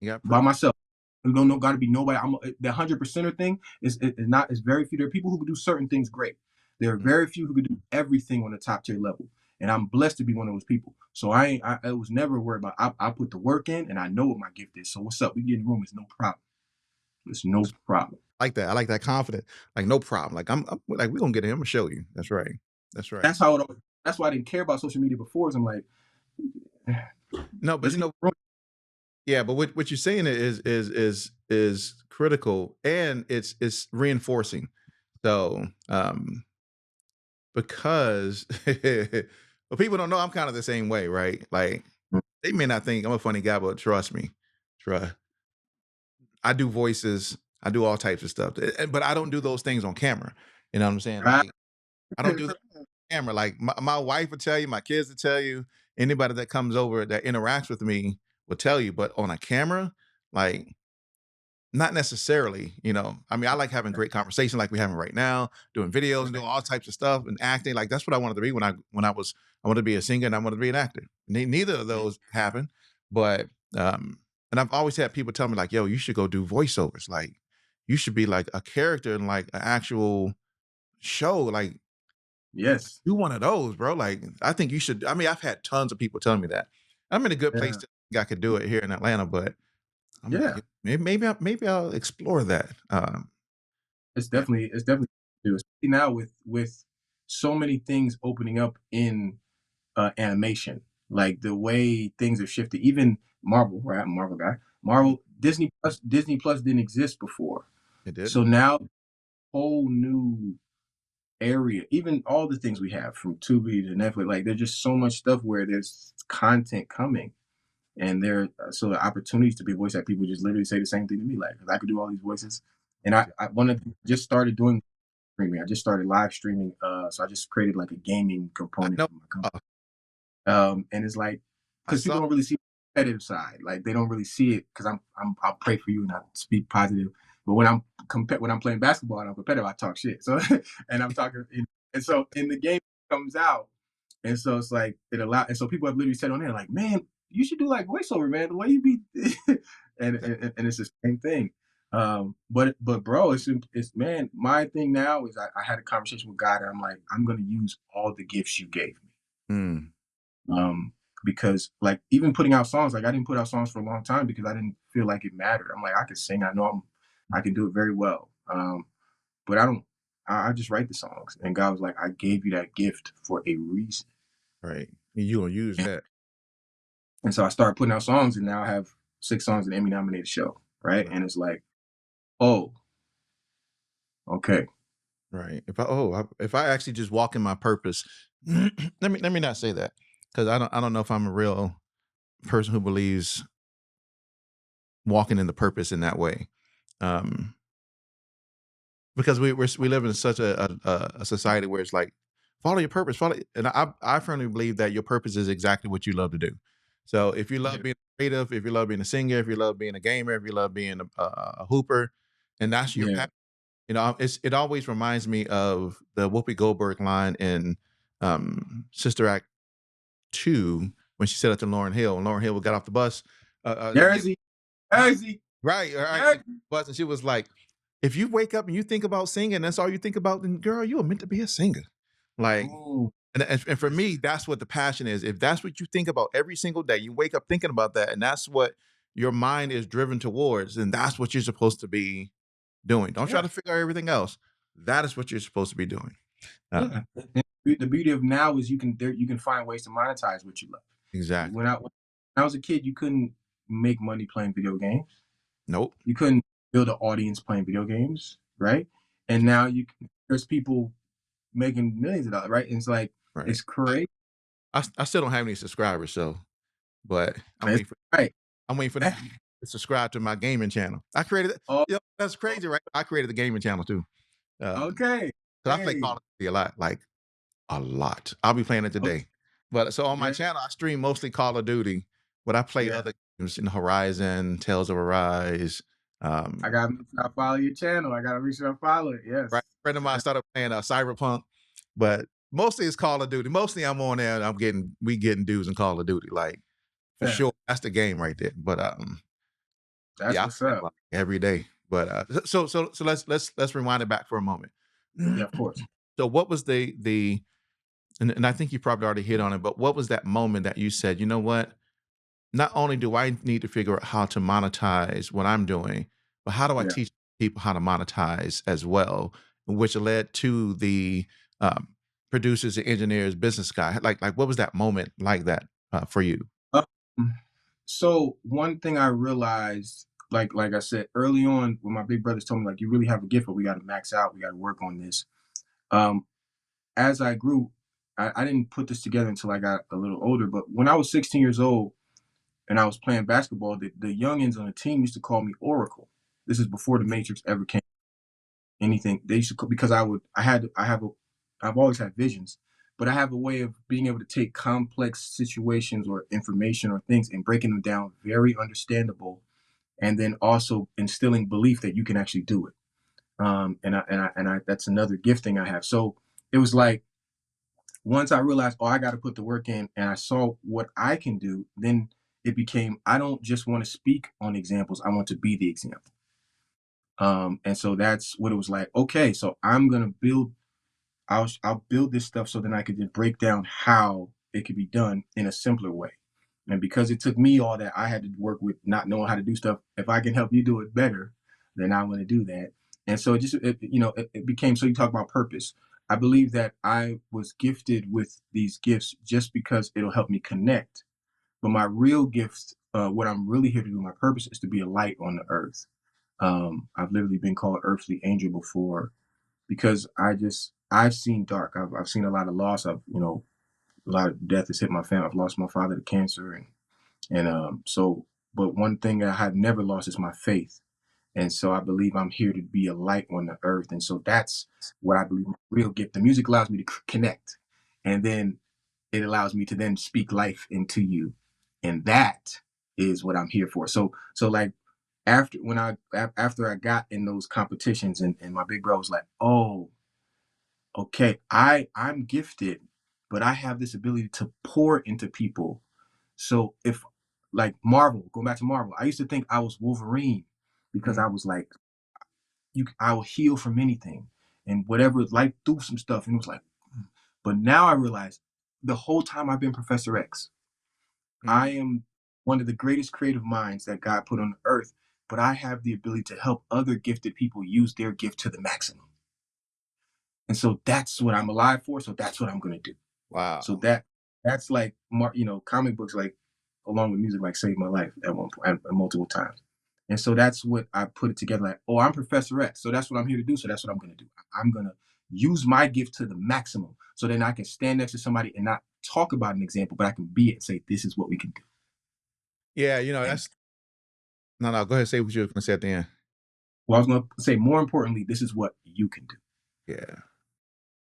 You got by proof. myself. You don't know, got to be nobody. The 100%er thing is not is very few. There are people who can do certain things great. There are Mm. very few who can do everything on the top tier level, and I'm blessed to be one of those people. So I was never worried about. I put the work in, and I know what my gift is. So what's up? We get in the room. It's no problem. It's no problem. I like that. I like that confident. Like no problem. Like I'm like we're gonna get him. I'm gonna show you. That's right. That's right. That's how it. That's why I didn't care about social media before. Is I'm like, No, but let's you get know, in the room. yeah, but what you're saying is critical and it's reinforcing. So because but people don't know I'm kind of the same way, right? Like they may not think I'm a funny guy, but trust me, trust. I do voices, I do all types of stuff, but I don't do those things on camera. You know what I'm saying? Right? Like I don't do that on camera. Like my wife will tell you, my kids will tell you, anybody that comes over that interacts with me will tell you. But on a camera, like not necessarily, I mean, I like having great conversation like we're having right now, doing videos and doing all types of stuff and acting. Like that's what I wanted to be I wanted to be a singer and I wanted to be an actor. Neither of those happened, but and I've always had people tell me like, yo, you should go do voiceovers. Like you should be like a character in like an actual show. Like Yes. do one of those, bro. Like I think you should. I mean, I've had tons of people telling me that. I'm in a good place Yeah. to think I could do it here in Atlanta, but I'm like, Yeah. maybe I'll explore that. It's definitely especially now with so many things opening up in animation, like the way things have shifted. Even Marvel, right? I'm a Marvel guy. Mhm. Disney Plus didn't exist before, It so didn't. now whole new area. Even all the things we have from Tubi to Netflix, like there's just so much stuff where there's content coming. And there, so the opportunities to be voice act, people just literally say the same thing to me, like, 'cause I could do all these voices, and I wanted just started doing streaming. I just started live streaming. So I just created like a gaming I component know. for my company. Uh, And it's like I because saw. people don't really see the competitive side. Like they don't really see it because I'll pray for you and I speak positive. But when I'm playing basketball and I'm competitive, I talk shit. So and I'm talking and so in the game comes out, and so it's like it allow and so people have literally said on there like, man, you should do like voiceover, man. The way you be and it's the same thing. But bro, it's man, my thing now is I had a conversation with God and I'm like, I'm gonna use all the gifts you gave me. Mm, Um, because like even putting out songs, like I didn't put out songs for a long time because I didn't feel like it mattered. I'm like, I can sing, I can do it very well. But I don't, I just write the songs. And God was like, I gave you that gift for a reason. right. You gonna use that. And so I started putting out songs and now I have 6 songs in the Emmy nominated show. Right. Right. And it's like, oh, okay. Right. If I actually just walk in my purpose, let me not say that because I don't know if I'm a real person who believes walking in the purpose in that way. Um, because we live in such a society where it's like follow your purpose, follow, and I firmly believe that your purpose is exactly what you love to do. So if you love Yeah. being creative, if you love being a singer, if you love being a gamer, if you love being a hooper, and that's your Yeah. passion, it always reminds me of the Whoopi Goldberg line in Sister Act 2 when she said it to Lauren Hill, and Lauren Hill got off the bus. Jersey, Jersey, Right. Jersey. Bus, and she was like, if you wake up and you think about singing, that's all you think about, then girl, you are meant to be a singer. Like, Ooh, and for me, that's what the passion is. If that's what you think about every single day, you wake up thinking about that, and that's what your mind is driven towards, then that's what you're supposed to be doing. Don't try yeah. to figure out everything else. That is what you're supposed to be doing. Uh, Yeah. the beauty of now is you can find ways to monetize what you love. Exactly. When I was a kid, you couldn't make money playing video games. Nope. You couldn't build an audience playing video games, right? And now there's people making millions of dollars, right? And it's like Right. it's crazy. I still don't have any subscribers, so but It's right. I'm waiting for them to subscribe to my gaming channel. I created it. Oh, You know, that's crazy, right? I created the gaming channel too. okay. 'Cause I play Call Hey. of Duty a lot, like a lot. I'll be playing it Okay. today. But so on my Yeah. channel, I stream mostly Call of Duty, but I play Yeah. other games in Horizon, Tales of Arise. I gotta make sure I follow your channel. I gotta make sure I follow it. Yes. Right, friend of mine started playing Cyberpunk, but mostly it's Call of Duty. Mostly I'm on there and we getting dudes in Call of Duty, like for Yeah. sure. That's the game right there. But That's yeah, I what's play it up. like every day. But so let's rewind it back for a moment. Yeah, of course. So what was the and I think you probably already hit on it, but what was that moment that you said, you know what? Not only do I need to figure out how to monetize what I'm doing, but how do I Yeah. teach people how to monetize as well, which led to the um, producers and engineers, business guy. Like what was that moment like that for you? Um, so one thing I realized, like I said early on, when my big brothers told me, like, you really have a gift, but we got to max out. We got to work on this. Um, as I grew, I didn't put this together until I got a little older. But when I was 16 years old and I was playing basketball, the youngins on the team used to call me Oracle. This is before the Matrix ever came. Anything they used to because I've always had visions, but I have a way of being able to take complex situations or information or things and breaking them down very understandable, and then also instilling belief that you can actually do it. And I that's another gifting I have. So it was like once I realized, oh, I got to put the work in, and I saw what I can do, then it became I don't just want to speak on examples, I want to be the example. And so that's what it was like. Okay, so I'll build this stuff so then I could just break down how it could be done in a simpler way. And because it took me all that, I had to work with not knowing how to do stuff. If I can help you do it better, then I'm going to do that. And so it became, so you talk about purpose. I believe that I was gifted with these gifts just because it'll help me connect. But my real gift, what I'm really here to do, my purpose is to be a light on the earth. I've literally been called earthly angel before because I've seen dark. I've seen a lot of loss. A lot of death has hit my family. I've lost my father to cancer, and but one thing I have never lost is my faith. And so I believe I'm here to be a light on the earth. And so that's what I believe my real gift. The music allows me to connect, and then it allows me to then speak life into you, and that is what I'm here for. So like after I got in those competitions, and my big bro was like, oh, okay, I'm gifted, but I have this ability to pour into people. So if like Marvel, going back to Marvel, I used to think I was Wolverine because Mm, I was like, I will heal from anything and whatever life threw some stuff, and it was like, mm. But now I realize the whole time I've been Professor X, I mm. am one of the greatest creative minds that God put on the earth, but I have the ability to help other gifted people use their gift to the maximum. And so that's what I'm alive for. So that's what I'm going to do. So Wow. that's like comic books, like along with music, like saved my life at one point, and multiple times. And so that's what I put it together. Like, oh, I'm Professor X, so that's what I'm here to do. So that's what I'm going to do. I'm going to use my gift to the maximum, so then I can stand next to somebody and not talk about an example, but I can be it and say, this is what we can do. Yeah, And that's no. Go ahead, say what you were going to say at the end. well, I was going to say, more importantly, this is what you can do. Yeah.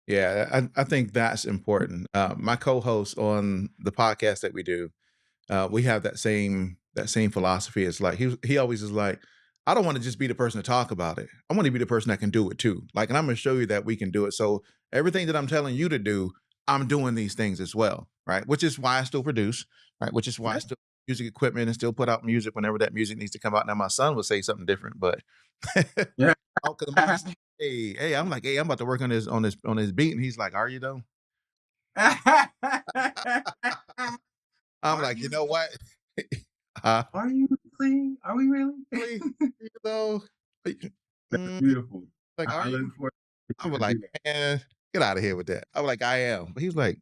Yeah, I think that's important. My co-host on the podcast that we do, we have that same philosophy. It's like he always is like, I don't want to just be the person to talk about it. I want to be the person that can do it too. Like, and I'm going to show you that we can do it. So everything that I'm telling you to do, I'm doing these things as well, right? Which is why I still produce, right? Which is why I Yeah. still music equipment and still put out music whenever that music needs to come out. Now my son would say something different, but Yeah. because I'm always hey, I'm like, hey, I'm about to work on this beat, and he's like, are you though? I'm Are like, you you? know what? uh, Are you really? Are we really? really, you know, That's mm, beautiful. like, are I you? look forward to I was do like, that. man. Get out of here with that. I was like, I am. But he was like,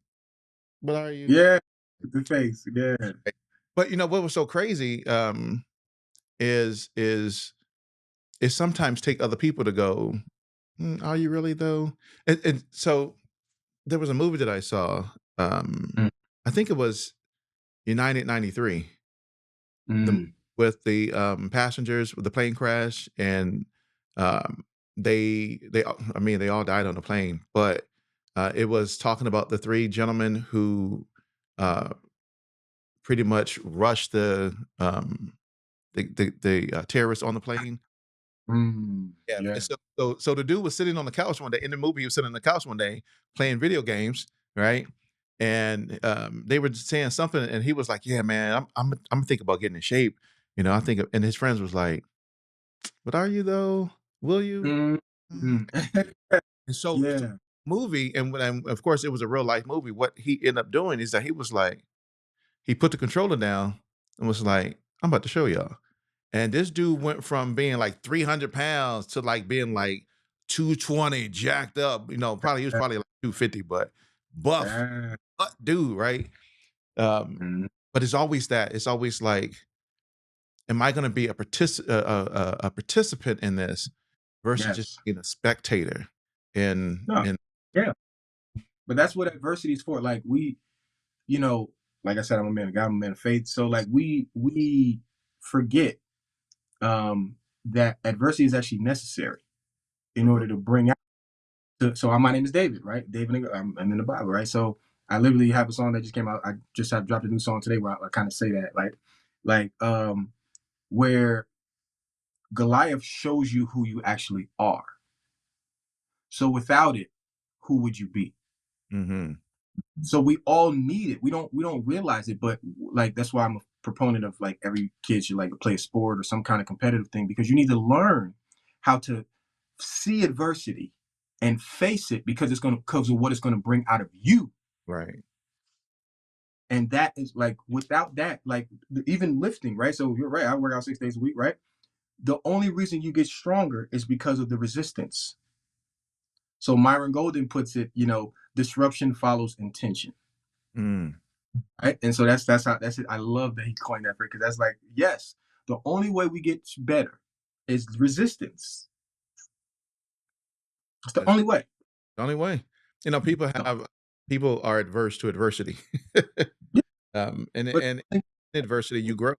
but are you? Yeah, the face. Yeah. But you know what was so crazy is it sometimes take other people to go, are you really though? And so there was a movie that I saw. Mm, I think it was United 93, the mm, with the passengers with the plane crash, and um, I mean they all died on the plane, but it was talking about the three gentlemen who uh, pretty much rushed the terrorists on the plane. Yeah, and yeah. so the dude was sitting on the couch one day in the movie. He was sitting on the couch one day playing video games, right? And they were just saying something, and he was like, "Yeah, man, I'm thinking about getting in shape." You know, I think, and his friends was like, "But are you though? Will you?" Mm, Mm. mm. And so Yeah. movie, and of course it was a real life movie. What he ended up doing is that he was like, he put the controller down and was like, "I'm about to show y'all." And this dude went from being like 300 pounds to like being like 220, jacked up. You know, probably he was probably like 250, but buff, Yeah. dude, right? Um, Mm, but it's always that. It's always like, am I going to be a participant in this versus just yes. being a spectator? In No. in Yeah. But that's what adversity is for. Like you know, like I said, I'm a man of God, I'm a man of faith. So like we forget that adversity is actually necessary in order to bring out. My name is David, right? David, I'm in the Bible, right? So I literally have a song that just came out. I just have dropped a new song today where I kind of say that, like where Goliath shows you who you actually are. So without it, who would you be? Mhm. So we all need it. We don't realize it, but like that's why I'm a proponent of like every kid should like play a sport or some kind of competitive thing because you need to learn how to see adversity and face it because of what it's gonna bring out of you. Right. And that is like without that, like even lifting, right? So you're right. I work out 6 days a week, right? The only reason you get stronger is because of the resistance. So Myron Golden puts it, disruption follows intention. Mm. Right. And so that's it. I love that he coined that phrase because that's like, yes, the only way we get better is resistance. It's the That's only way. the only way. You know, No. people are adverse to adversity. Yeah, but And in adversity you grow.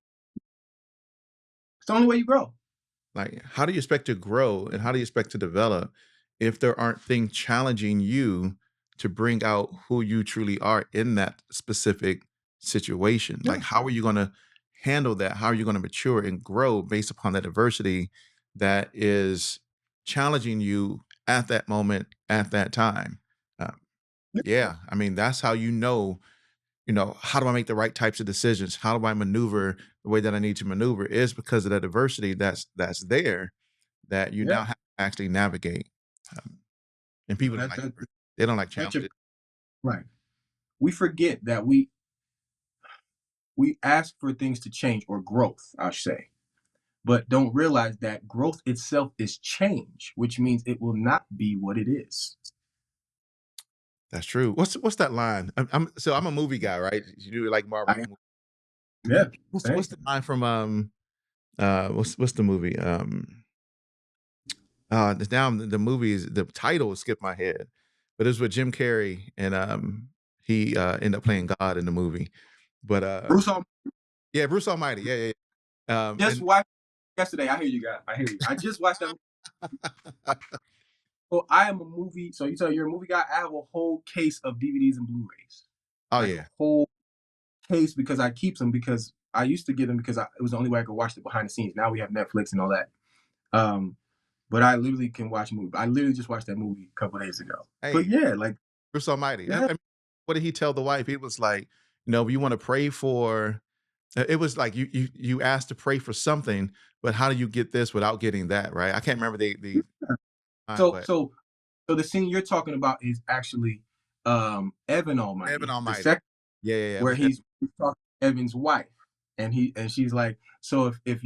it's the only way you grow. Like, how do you expect to grow and how do you expect to develop if there aren't things challenging you to bring out who you truly are in that specific situation? Yeah. Like, how are you going to handle that? How are you going to mature and grow based upon that adversity that is challenging you at that moment, at that time? Uh, Yeah. yeah, I mean, that's how how do I make the right types of decisions? How do I maneuver the way that I need to maneuver is because of that adversity that's there that you Yeah. now have to actually navigate. Um, and No, people don't that, like that, they don't like that's your challenges. right. We forget that we ask for things to change or growth, I should say, but don't realize that growth itself is change, which means it will not be what it is. That's true. What's that line? I'm a movie guy, right? You do like Marvel. I, yeah. What's Same. the line from what's the movie? Now the movie is the title skipped my head, but it was with Jim Carrey and he ended up playing God in the movie. But Bruce yeah, Bruce Almighty. Yeah, yeah. Yeah. just And watched yesterday. I hear you, guys. I hear you. I just watched that. So I am a movie. So you tell you're a movie guy. I have a whole case of DVDs and Blu-rays, oh like a yeah, whole case because I keep them because I used to get them because it was the only way I could watch the behind the scenes. Now we have Netflix and all that. Um, but I literally can watch a movie. I literally just watched that movie a couple days ago. But hey, yeah, like Bruce Almighty. yeah, What did he tell the wife? He was like, you want to pray for. It was like you asked to pray for something, but how do you get this without getting that? Right? I can't remember the yeah. line, So but so so the scene you're talking about is actually Evan Evan Almighty, the Almighty. second Yeah, yeah, yeah. It where was Evan. he's talking to Evan's wife, and she's like, so if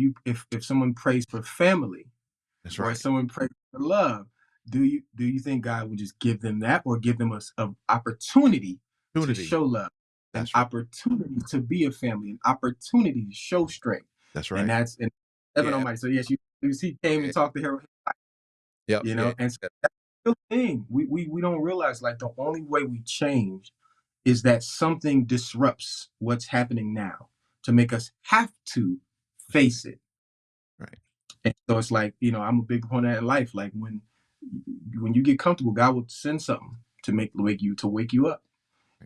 someone prays for family That's or right. someone prays for love, do you think God would just give them that, or give them a opportunity to Opportunity. show love, an That's right. opportunity to be a family, an opportunity to show strength, That's and right. that's and Heaven Yeah. Almighty. So yes, he came Yeah. and talked to her, Yep. Yeah. and so Yeah. that's the thing. We don't realize, like, the only way we change is that something disrupts what's happening now to make us have to face it. Right. And so it's like, I'm a big proponent in life. Like, when you get comfortable, God will send something to wake you up.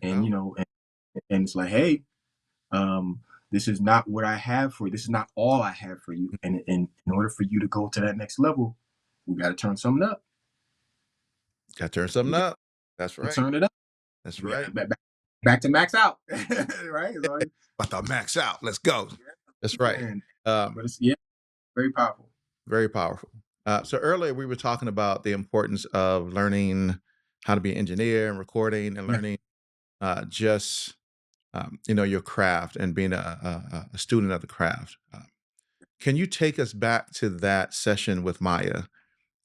There you And go. and it's like, hey, this is not what I have for you. This is not all I have for you. And in order for you to go to that next level, we got to turn something up. Got to turn something We got up. That's to right. turn it up. That's We got right. to back to max out, right? So, About to max out. Let's go. That's right. man. Um, But it's, yeah, very powerful. Very powerful. So earlier we were talking about the importance of learning how to be an engineer and recording and Yeah. learning just your craft and being a student of the craft. Can you take us back to that session with Maya?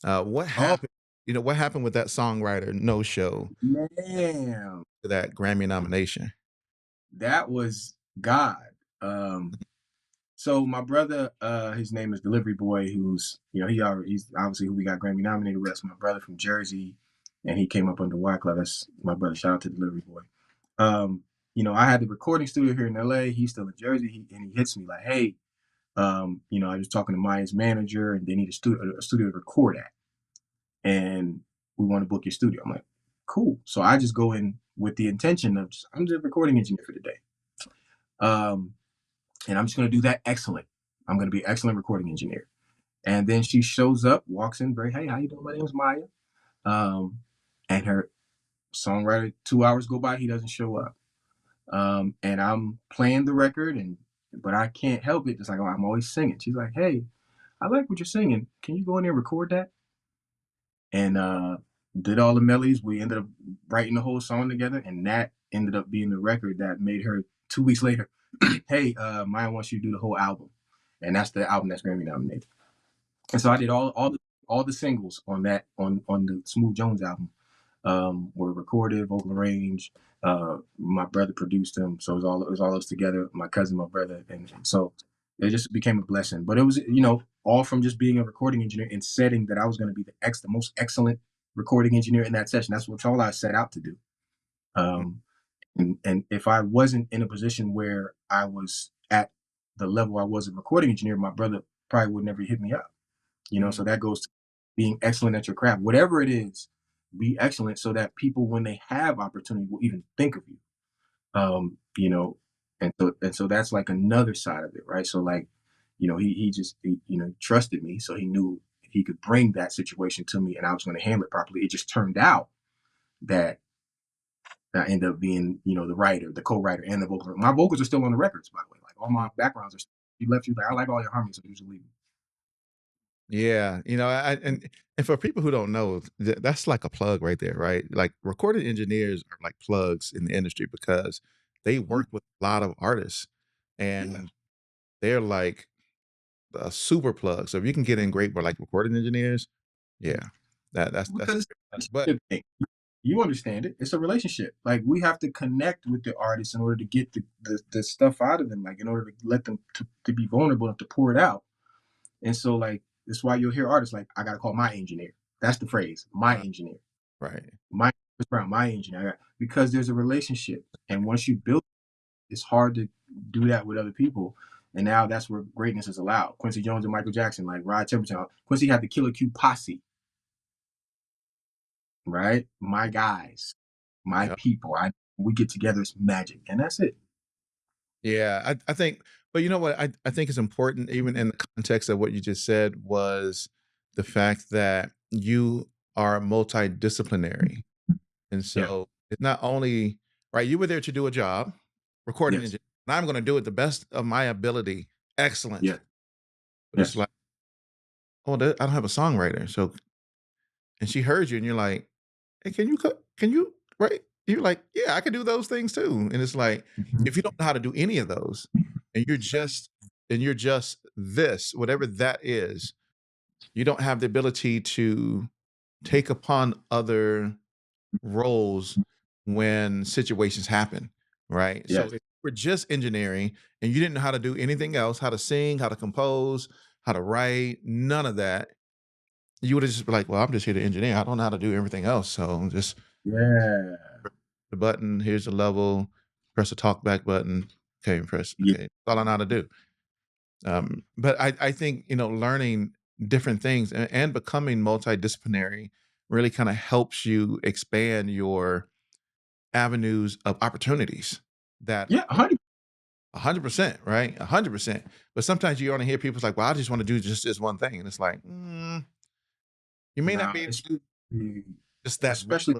What Oh happened? What happened with that songwriter no show man, to that Grammy nomination? that was God. Um, So my brother, his name is Delivery Boy, who's he's obviously who we got Grammy nominated with. That's my brother from Jersey, and he came up under Wyclef. That's my brother. Shout out to Delivery Boy. I had the recording studio here in LA. He's still in Jersey, and he hits me like, "Hey, I was talking to Maya's manager, and they need a studio to record at, and we want to book your studio." I'm like, "Cool." So I just go in with the intention of I'm just a recording engineer for the day. Um, and I'm just going to do that excellent. I'm going to be an excellent recording engineer. And then she shows up, walks in, very, hey, how you doing? My name's Maya. Um, and her songwriter, 2 hours go by, he doesn't show up. And I'm playing the record, but I can't help it. It's like, oh, I'm always singing. She's like, hey, I like what you're singing. Can you go in there and record that? And did all the melodies. We ended up writing the whole song together, and that ended up being the record that made her 2 weeks later, hey, Maya wants you to do the whole album. And that's the album that's Grammy nominated. And so I did all the singles on the Smooth Jones album, were recorded, vocal arranged. My brother produced them, so it was all us together. My cousin, my brother, and so it just became a blessing. But it was all from just being a recording engineer and setting that I was going to be the most excellent recording engineer in that session. That's all I set out to do. Um, and if I wasn't in a position where I was at the level I was a recording engineer, my brother probably would never hit me up. So Mm. that goes to being excellent at your craft. Whatever it is, be excellent so that people, when they have opportunity, will even think of you. Um, you know, and so that's like another side of it, right? So like, he just trusted me, so he knew he could bring that situation to me, and I was going to handle it properly. It just turned out that I ended up being, the writer, the co-writer, and the vocal. My vocals are still on the records, by the way. Like all my backgrounds are. You left you like I like all your harmonies, so you should leave. Yeah, and for people who don't know, that's like a plug right there, right? Like recording engineers are like plugs in the industry because they Yeah, work with a lot of artists, yeah. and they're like a super plug. So if you can get in great with like recording engineers, yeah, that's Because it's but a relationship thing. You understand it. It's a relationship. Like we have to connect with the artists in order to get the stuff out of them. Like in order to let them to be vulnerable and to pour it out. And so like that's why you'll hear artists like I gotta call my engineer. That's the phrase. My uh, engineer. right. My Chris Brown, my engineer. Because there's a relationship. And once you build it, it's hard to do that with other people. And now that's where greatness is allowed. Quincy Jones and Michael Jackson, like Rod Temperton. Quincy had the Killer Q posse, right? My guys, my Yeah. people. We get together, it's magic, and that's it. Yeah, I think, but you know what? I think it's important, even in the context of what you just said, was the fact that you are multidisciplinary. And Yeah. so it's not only right, you were there to do a job, recording Yes. engineer, and I'm going to do it the best of my ability. Excellent. Yes. But it's Yes. like, oh, I don't have a songwriter. So, and she heard you and you're like, hey, can you, right? You're like, yeah, I can do those things too. And it's like, Mhm. if you don't know how to do any of those and you're just this, whatever that is, you don't have the ability to take upon other roles when situations happen, right? So Yes. if we're just engineering and you didn't know how to do anything else, how to sing, how to compose, how to write, none of that, you would have just been like, well, I'm just here to engineer. I don't know how to do everything else. So just Yeah. the button, here's the level, press the talk back button. Okay, press, Yeah. okay. That's all I know how to do. But I think, learning different things and becoming multidisciplinary really kind of helps you expand your avenues of opportunities that Yeah. 100. 100%, right? 100%. But sometimes you only hear people's like, well, I just want to do just this one thing. And it's like, you may not Nah, be able to do just that. especially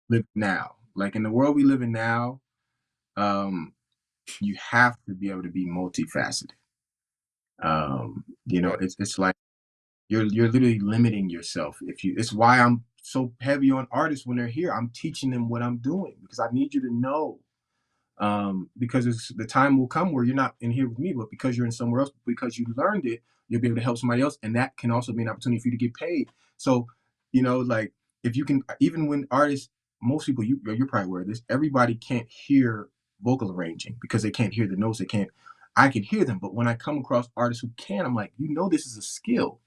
live now. Like in the world we live in now, you have to be able to be multifaceted. Right. It's like you're literally limiting yourself. If you, it's why I'm so heavy on artists when they're here. I'm teaching them what I'm doing because I need you to know. Because the time will come where you're not in here with me, but because you're in somewhere else, because you learned it, you'll be able to help somebody else, and that can also be an opportunity for you to get paid. So, like if you can, even when artists, most people, you're probably aware of this. Everybody can't hear vocal arranging because they can't hear the notes. They can't. I can hear them, but when I come across artists who can, I'm like, this is a skill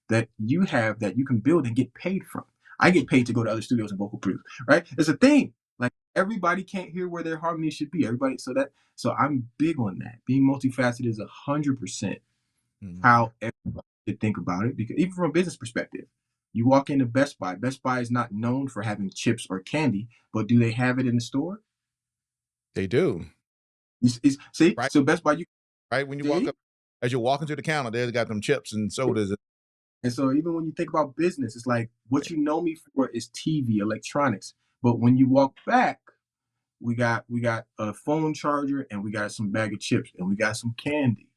that you have that you can build and get paid from. I get paid to go to other studios and vocal produce, right? It's a thing. Like everybody can't hear where their harmony should be. Everybody, so I'm big on that. Being multifaceted is 100% Mhm. how everybody should think about it. Because even from a business perspective, you walk into Best Buy. Best Buy is not known for having chips or candy, but do they have it in the store? They do. See, Right. so Best Buy, you Right. When you walk see, up, as you're walking to the counter, they got them chips and sodas. and so even when you think about business, it's like what Yeah. you know me for is TV, electronics. But when you walk back, we got a phone charger and we got some bag of chips and we got some candy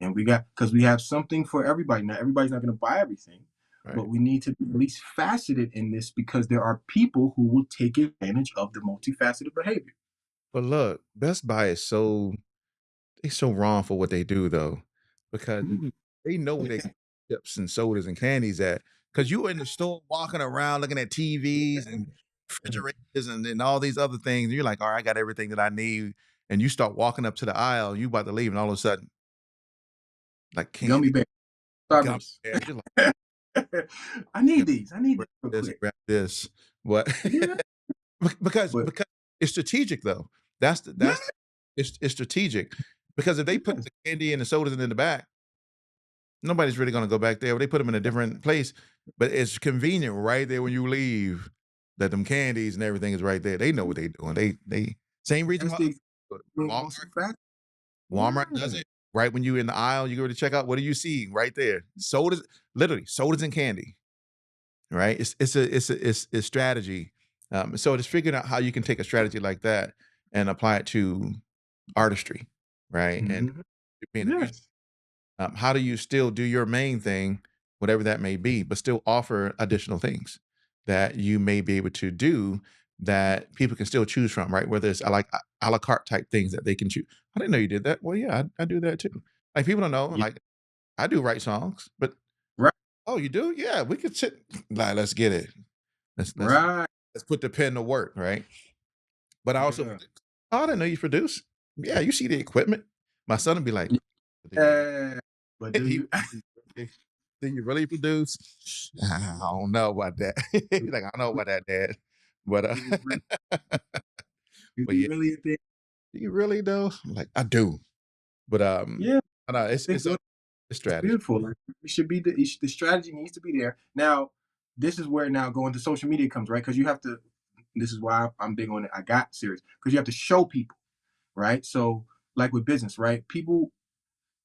and we got because we have something for everybody. Now everybody's not going to buy everything, Right. but we need to be at least faceted in this because there are people who will take advantage of the multifaceted behavior. But look, Best Buy is so wrong for what they do though, because Mhm. they know where they got chips and sodas and candies at. Because you in the store walking around looking at TVs and refrigerators and all these other things. And you're like, all right, I got everything that I need. And you start walking up to the aisle, you about to leave, and all of a sudden, like Gummy candy, bear, gum Starburst. bears. You're like, I yeah, need these. I need grab this real this, quick. grab this. What? Yeah, but because it's strategic though. yeah, It's strategic because if they put yes. the candy and the sodas in the back, nobody's really gonna go back there. They put them in a different place, but it's convenient right there when you leave that them candies and everything is right there. They know what they doing. They same reason That's why the being Walmart multifaceted. Walmart does Yeah, it. Right when you in the aisle, you go to check out. What do you see right there? Sodas, literally sodas and candy. Right? It's strategy. So it's figuring out how you can take a strategy like that and apply it to artistry, right? And hmm being a musician, yes. how do you still do your main thing, whatever that may be, but still offer additional things that you may be able to do that people can still choose from, right? Whether it's like a la carte type things that they can choose. I didn't know you did that. Well, yeah, I do that too. Like people don't know, Yeah, like I do write songs, but right, oh, you do? Yeah, we could sit. Like, let's get it. Let's let's right. let's put the pen to work, right? But I also Yeah. produce. Oh, I didn't know you produce. Yeah, you see the equipment. My son would be like, "Do you Yeah. But do he you do you really produce? I don't know about that. He's like, I don't know about that, Dad. But is it really, is but it yeah, really a thing? do you really though? I'm like, I do. But Yeah, I know I think it's it's strategy. beautiful. Like it should be the strategy needs to be there. Now, this is where now going to social media comes, right? Because you have to. This is why I'm big on it. I got serious because you have to show people, right? So, like with business, right? People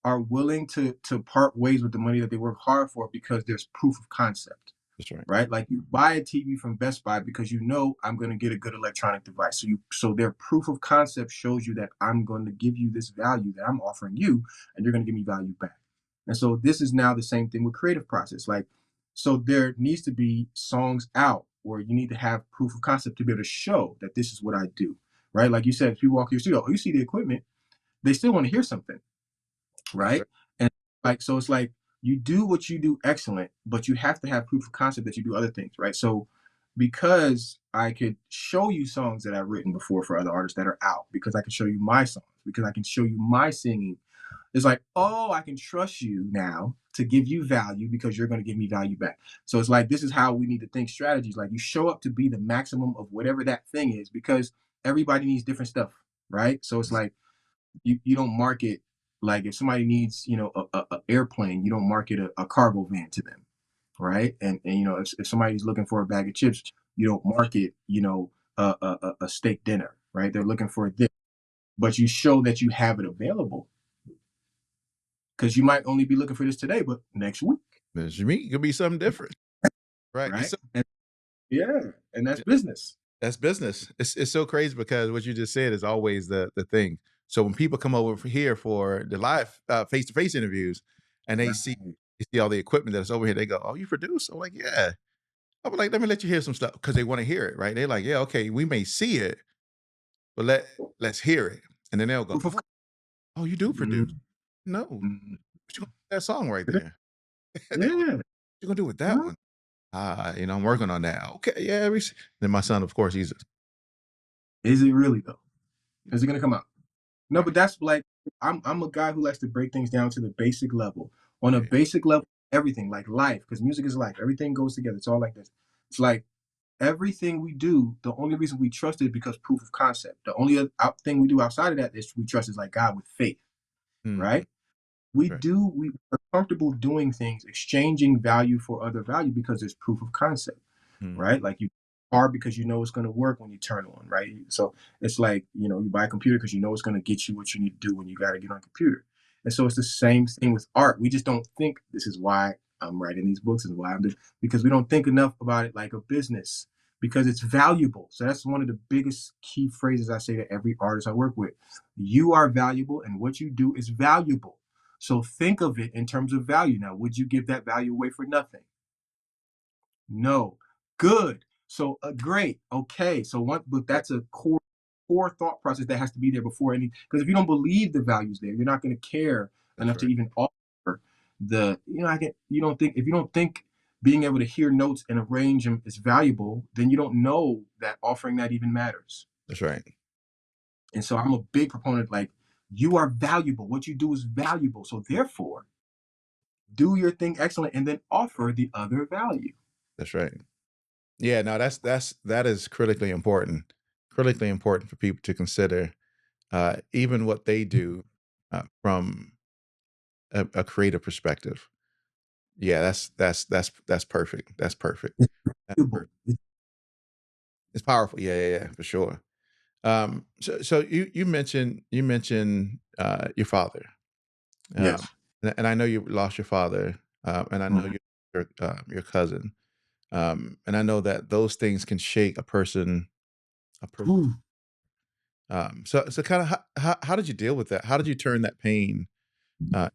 are willing to part ways with the money that they work hard for because there's proof of concept, That's right. right? Like you buy a TV from Best Buy because you know I'm going to get a good electronic device. So their proof of concept shows you that I'm going to give you this value that I'm offering you, and you're going to give me value back. And so this is now the same thing with creative process. Like, so there needs to be songs out where you need to have proof of concept to be able to show that this is what I do, right? Like you said, if you walk your studio, you see the equipment, they still want to hear something, That's right? right. And like, so it's like you do what you do excellent, but you have to have proof of concept that you do other things, right? So because I could show you songs that I've written before for other artists that are out, because I can show you my songs, because I can show you my singing. It's like, oh, I can trust you now to give you value because you're going to give me value back. So it's like, this is how we need to think strategies. Like, you show up to be the maximum of whatever that thing is, because everybody needs different stuff, right? So it's like, you don't market, like if somebody needs, a airplane, you don't market a cargo van to them, right? And if somebody's looking for a bag of chips, you don't market, a steak dinner, right? They're looking for this, but you show that you have it available, because you might only be looking for this today, but next week, Mr. Meat could be something different, right? right? And yeah, and that's business. That's business. It's so crazy because what you just said is always the thing. So when people come over here for the live face to face interviews, and Right. they see all the equipment that's over here, they go, "Oh, you produce?" I'm like, "Yeah." I'm like, "Let me let you hear some stuff," because they want to hear it, right? They're like, "Yeah, okay, we may see it, but let's hear it," and then they'll go, Proof of "Oh, you do produce?" mm, No, what mm, you gonna do with that song right there? What yeah. you gonna do with that Huh? one? I'm working on that. Okay, yeah. Then my son, of course, he's Is it really though? Is it gonna come out? No, right. but that's like, I'm a guy who likes to break things down to the basic level. On a Yeah, basic level, everything like life, because music is life. Everything goes together. It's all like this. It's like everything we do. The only reason we trust it is because proof of concept. The only thing we do outside of that is we trust is like God with faith, mm, right? we right. do we are comfortable doing things, exchanging value for other value, because there's proof of concept, Mm, right? Like, you are, because you know it's going to work when you turn on, right? So it's like, you buy a computer because you know it's going to get you what you need to do when you got to get on a computer. And so it's the same thing with art. We just don't think, this is why I'm writing these books, and why I'm doing, because we don't think enough about it like a business, because it's valuable. So that's one of the biggest key phrases I say to every artist I work with. You are valuable, and what you do is valuable. So think of it in terms of value. Now, would you give that value away for nothing? No. Good. So great. Okay. So but right. that's a core thought process that has to be there before any. Because if you don't believe the values there, you're not going to care That's enough to right. even offer I get. You don't think, if you don't think being able to hear notes and arrange them is valuable, then you don't know that offering that even matters. That's right. And so I'm a big proponent. Like, you are valuable. What you do is valuable. So therefore, do your thing excellent, and then offer the other value. That's right. Yeah, no, that is critically important. Critically important for people to consider, even what they do from a creative perspective. Yeah, that's perfect. That's perfect. It's That's valuable. perfect. It's powerful. Yeah, yeah, yeah, for sure. So you mentioned your father, um, Yes. and I know you lost your father, and I know Mhm. your cousin, and I know that those things can shake a person. Ooh. So kind of how did you deal with that? How did you turn that pain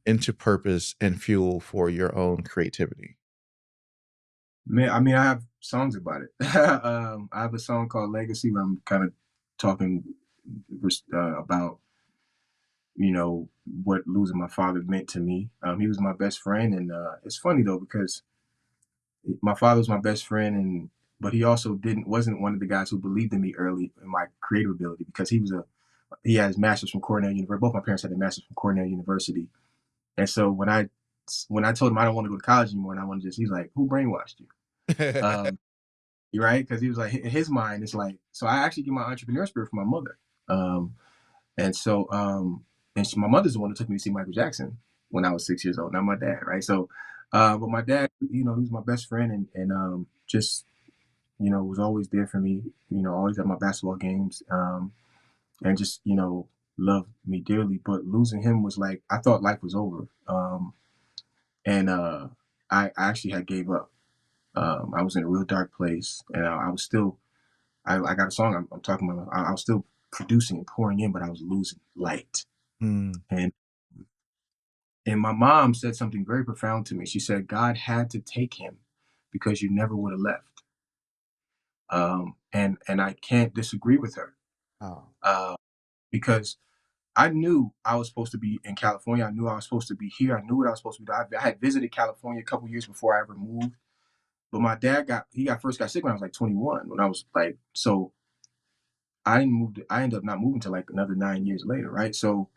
into purpose and fuel for your own creativity? Man, I mean, I have songs about it. I have a song called Legacy, where I'm kind of talking about, what losing my father meant to me. He was my best friend, and it's funny though, because my father was my best friend, and but he also wasn't one of the guys who believed in me early in my creative ability, because he has masters from Cornell University. Both my parents had a masters from Cornell University. And so when I told him I don't want to go to college anymore, and I want to he's like, "Who brainwashed you?" Um, you're right, because he was like, in his mind, it's like, so I actually get my entrepreneur spirit from my mother. Um, and so my mother's the one who took me to see Michael Jackson when I was 6 years old, not my dad, right? So, but my dad, he was my best friend, and just was always there for me. Always at my basketball games, and just loved me dearly. But losing him was like, I thought life was over. And I actually had gave up. I was in a real dark place, and I was still. I got a song I'm talking about. I was still producing and pouring in, but I was losing light. Mm, And my mom said something very profound to me. She said, "God had to take him because you never would have left." And I can't disagree with her, oh, uh, because I knew I was supposed to be in California. I knew I was supposed to be here. I knew what I was supposed to be doing. I had visited California a couple years before I ever moved. But my dad first got sick when I was like 21. When I was like, so I ended up not moving till like another 9 years later, right? So,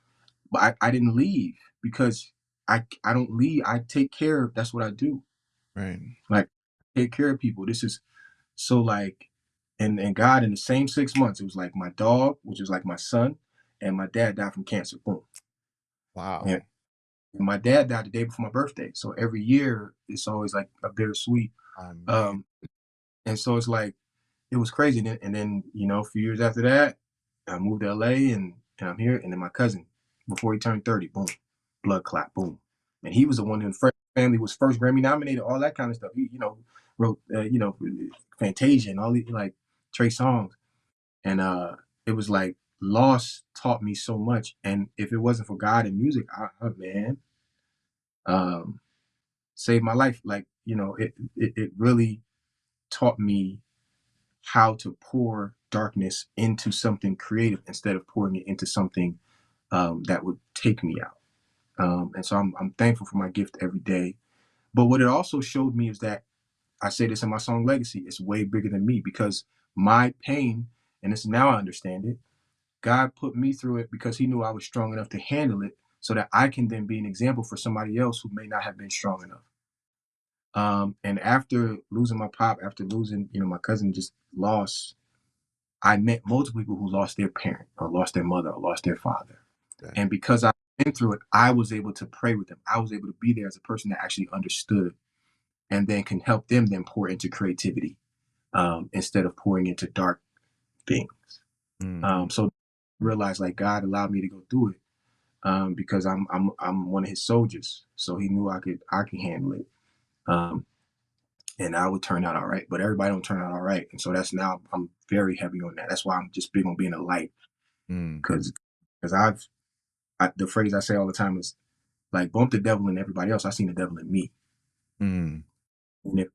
but I didn't leave because I don't leave. I take care of. That's what I do. Right. Like take care of people. This is so like, and God in the same 6 months, it was like my dog, which was like my son, and my dad died from cancer. Boom. And Wow. my dad died the day before my birthday. So every year it's always like a bittersweet. Man. Um, and so it's like it was crazy. And then a few years after that, I moved to LA and I'm here. And then my cousin, before he turned 30, boom, blood clot, boom. And he was the one who first family was first Grammy nominated, all that kind of stuff. He wrote Fantasia and all these like Trey songs. And it was like loss taught me so much. And if it wasn't for God and music, man, um, saved my life. Like, it really taught me how to pour darkness into something creative instead of pouring it into something that would take me out. And so I'm thankful for my gift every day. But what it also showed me is that I say this in my song Legacy, it's way bigger than me because my pain, and this now I understand it, God put me through it because he knew I was strong enough to handle it so that I can then be an example for somebody else who may not have been strong enough. And after losing my pop, after losing, my cousin just lost, I met multiple people who lost their parent or lost their mother or lost their father. Okay. And because I've been through it, I was able to pray with them. I was able to be there as a person that actually understood and then can help them then pour into creativity instead of pouring into dark things. Mm. So realize like God allowed me to go through it because I'm one of his soldiers. So he knew I could handle it. Um, and I would turn out all right. But everybody don't turn out all right. And so that's now I'm very heavy on that. That's why I'm just big on being a light Mm. because the phrase I say all the time is like bump the devil in everybody else. I seen the devil in me. Mm.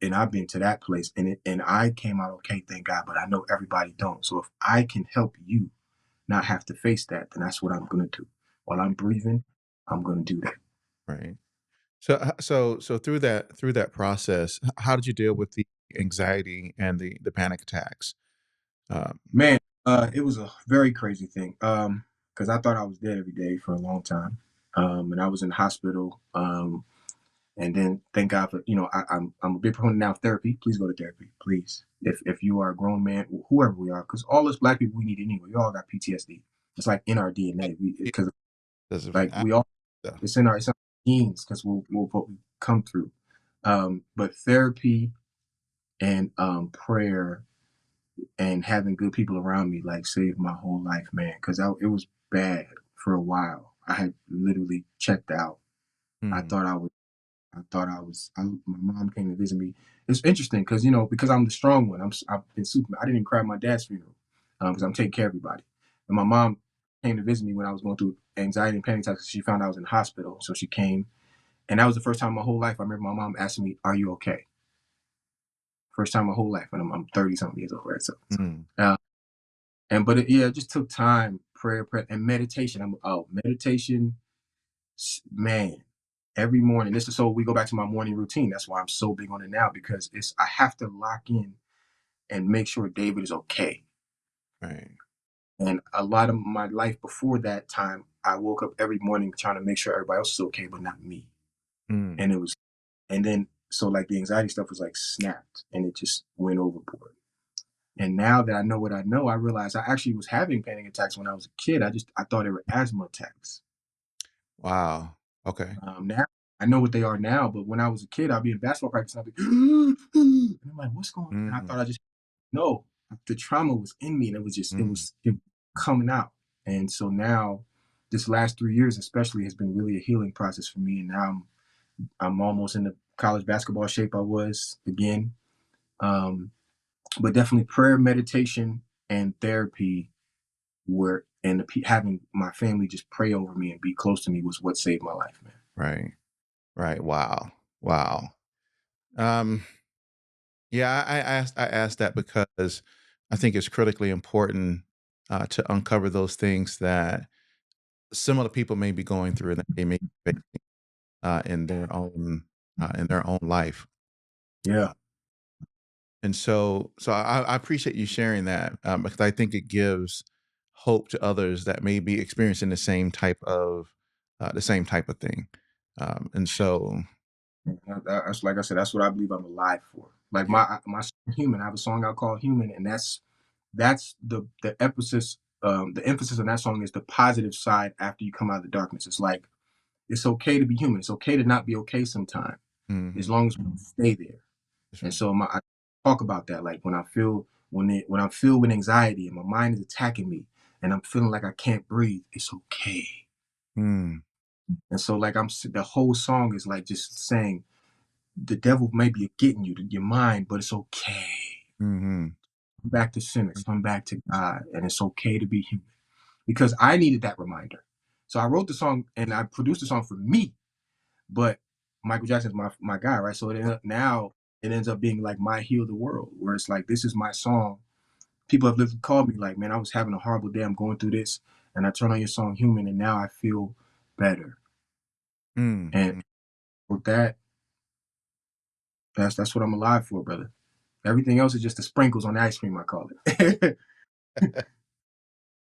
And I've been to that place and I came out okay, thank God, but I know everybody don't. So if I can help you not have to face that, then that's what I'm gonna do. While I'm breathing, I'm gonna do that. Right. So through that process, how did you deal with the anxiety and the panic attacks? Um, Man, it was a very crazy thing. Because I thought I was dead every day for a long time. And I was in the hospital. And then thank God for I'm a big proponent now of therapy. Please go to therapy, please. If you are a grown man, whoever we are, because all us black people we need anyway. We all got PTSD. It's like in our DNA. We yeah, because because of like we all stuff. it's in our genes because we'll come through. But therapy and prayer and having good people around me like saved my whole life, man. Because it was bad for a while. I had literally checked out. I Mm. thought I was. I thought I was. My mom came to visit me. It's interesting because because I'm the strong one. I've been Superman. I didn't even cry at my dad's funeral because I'm taking care of everybody. And my mom came to visit me when I was going through anxiety and panic attacks. She found I was in the hospital, so she came, and that was the first time in my whole life I remember my mom asking me, "Are you okay?" First time in my whole life, and I'm 30 something years old, right? So, Mm. uh, but it just took time, prayer, and meditation. Meditation, man. Every morning, this is so we go back to my morning routine. That's why I'm so big on it now because I have to lock in and make sure David is okay. Right. And a lot of my life before that time, I woke up every morning trying to make sure everybody else is okay, but not me. Mm. And it was, and then so like the anxiety stuff was like snapped and it just went overboard. And now that I know what I know, I realize I actually was having panic attacks when I was a kid. I thought they were asthma attacks. Wow. Okay. Now I know what they are now, but when I was a kid, I'd be in basketball practice and I'd be, and I'm like, what's going on? And I Mm. thought I just no, the trauma was in me and Mm. it coming out. And so now this last 3 years especially has been really a healing process for me. And now I'm almost in the college basketball shape I was again. Um, but definitely prayer, meditation, and therapy were and having my family just pray over me and be close to me was what saved my life, man. Right. Right. Wow. Wow. Um, yeah, I asked that because I think it's critically important to uncover those things that similar people may be going through and that they may be facing in their own life. Yeah. And so I appreciate you sharing that, because I think it gives hope to others that may be experiencing the same type of thing. And so, That's like I said, that's what I believe I'm alive for. Like yeah. my song Human, I have a song out called Human, and that's the emphasis on that song is the positive side after you come out of the darkness. It's like it's okay to be human. It's okay to not be okay sometimes, as Mhm. long as we stay there. That's And right. so I talk about that, like when I'm filled with anxiety and my mind is attacking me and I'm feeling like I can't breathe, it's okay. Mm. And so like the whole song is like just saying the devil may be getting you to your mind, but it's okay. Mhm. Come back to center, come back to God, and it's okay to be human. Because I needed that reminder. So I wrote the song and I produced the song for me, but Michael Jackson's my guy, right? So now it ends up being like my heal the world, where it's like this is my song. People have literally called me like, man, I was having a horrible day. I'm going through this, and I turn on your song "Human," and now I feel better. Mm. And Mm. with that, that's what I'm alive for, brother. Everything else is just the sprinkles on the ice cream, I call it.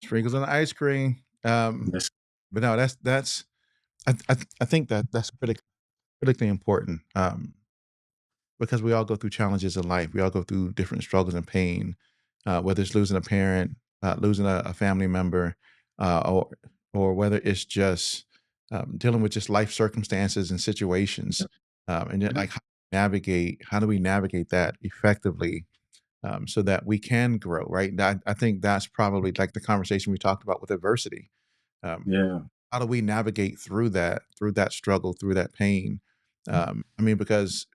Sprinkles on the ice cream. Yes. But no, that's I think that that's critically important, because we all go through challenges in life. We all go through different struggles and pain, whether it's losing a parent, losing a family member, or whether it's just dealing with just life circumstances and situations, and yet, like how do we navigate that effectively, so that we can grow, right? And I think that's probably like the conversation we talked about with adversity. Um, Yeah. how do we navigate through that struggle, through that pain? I mean, because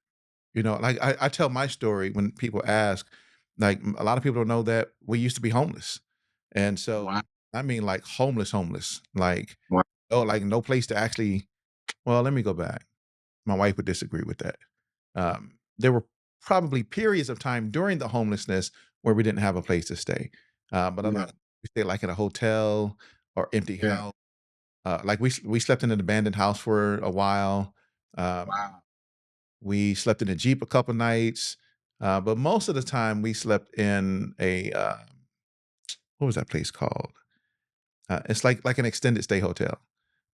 like I tell my story when people ask, like a lot of people don't know that we used to be homeless, and so Wow. I mean like homeless, like Wow. oh, like no place to actually. Well, let me go back. My wife would disagree with that. There were probably periods of time during the homelessness where we didn't have a place to stay, but a Yeah. lot of we stayed like in a hotel or empty Yeah. house. Like we slept in an abandoned house for a while. Um, Wow. we slept in a Jeep a couple nights, but most of the time we slept in a what was that place called? It's like an extended stay hotel,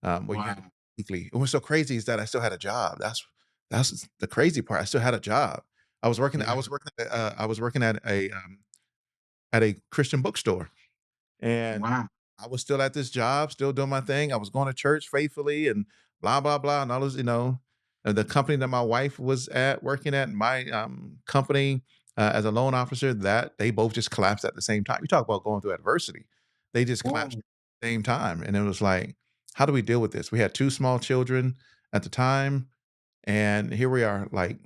where you had to Wow. weekly. And what's so crazy is that I still had a job. That's the crazy part. I still had a job. I was working. I Yeah. was working. I was working at a Christian bookstore. And Wow. I was still at this job, still doing my thing. I was going to church faithfully and blah, blah, blah. And all this, the company that my wife was at, working at, my company as a loan officer, that they both just collapsed at the same time. You talk about going through adversity. They just collapsed Whoa. at the same time. And it was like, how do we deal with this? We had two small children at the time. And here we are, like,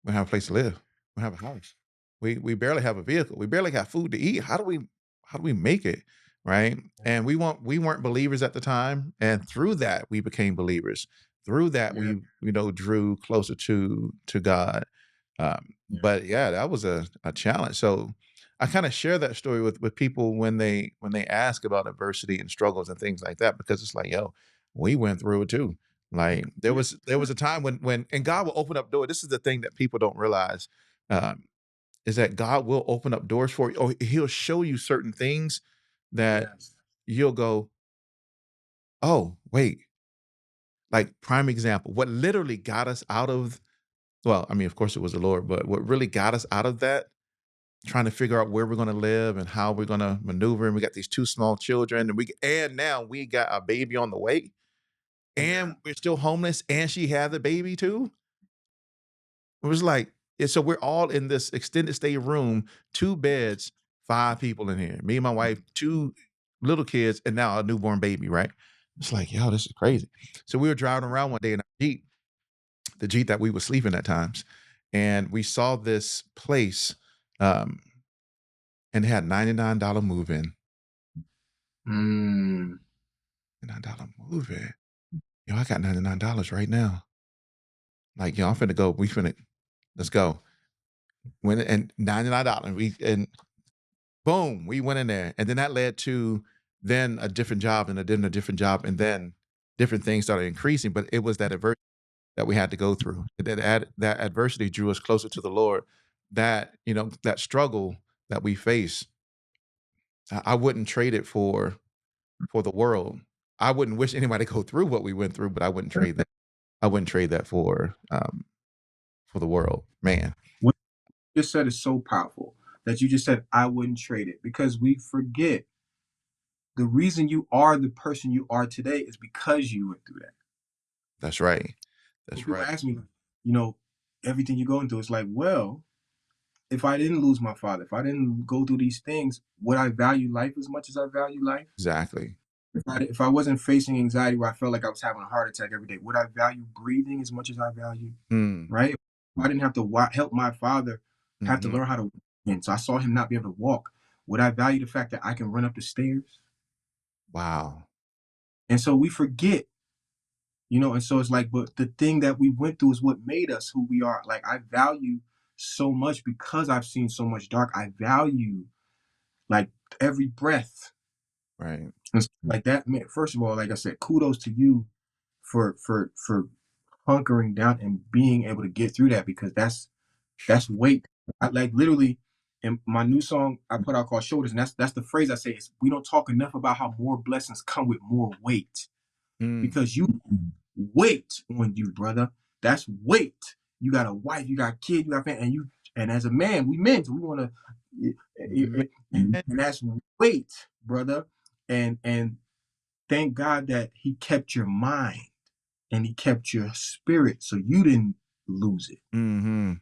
we don't have a place to live. We don't have a house. We barely have a vehicle. We barely have food to eat. How do we make it? Right. And we weren't believers at the time. And through that we became believers. Through that Yeah. we, drew closer to God. Yeah. But yeah, that was a challenge. So I kind of share that story with people when they ask about adversity and struggles and things like that, because it's like, yo, we went through it too. Like Yeah. there was a time when and God will open up doors. This is the thing that people don't realize, um, is that God will open up doors for you, or He'll show you certain things that Yes. you'll go, oh wait. Like prime example, what literally got us out of, well, I mean, of course it was the Lord, but what really got us out of that, trying to figure out where we're going to live and how we're going to maneuver, and we got these two small children, and now we got a baby on the way, Yeah. and we're still homeless, and she had the baby too. It was like, yeah, so we're all in this extended stay room, 2 beds, 5 people in here. Me and my wife, 2 little kids, and now a newborn baby, right? It's like, yo, this is crazy. So we were driving around one day in a Jeep, the Jeep that we were sleeping at times, and we saw this place, um, and it had $99 move-in. Mm. $99 move-in. Yo, I got $99 right now. Like, yo, I'm finna go. We finna let's go. Went and $99. And boom, we went in there, and then that led to then a different job, and then a different job, and then different things started increasing. But it was that adversity that we had to go through. That adversity drew us closer to the Lord. that, that struggle that we face, I wouldn't trade it for the world. I wouldn't wish anybody go through what we went through, but I wouldn't trade that. I wouldn't trade that for the world, man. What you just said is so powerful that you just said, I wouldn't trade it, because we forget the reason you are the person you are today is because you went through that. That's right. When That's people right. ask me, you know, everything you're going through, it's like, well, if I didn't lose my father, if I didn't go through these things, would I value life as much as I value life? Exactly. If I wasn't facing anxiety where I felt like I was having a heart attack every day, would I value breathing as much as I value, Mm. right? If I didn't have to help my father have to Hmm. learn how to walk, and so I saw him not be able to walk, would I value the fact that I can run up the stairs? Wow. And so we forget, and so it's like, but the thing that we went through is what made us who we are. Like, I value so much because I've seen so much dark. I value like every breath. Right. And so, like that, man, first of all, like I said, kudos to you for hunkering down and being able to get through that, because that's weight. I like literally in my new song I put out called Shoulders, and that's the phrase I say is, we don't talk enough about how more blessings come with more weight, Mm. because you weight on you, brother. That's weight. You got a wife, you got kids, you got family, and as a man, we men, so we want to, Man. and that's weight, brother. And thank God that He kept your mind and He kept your spirit, so you didn't lose it. Hmm.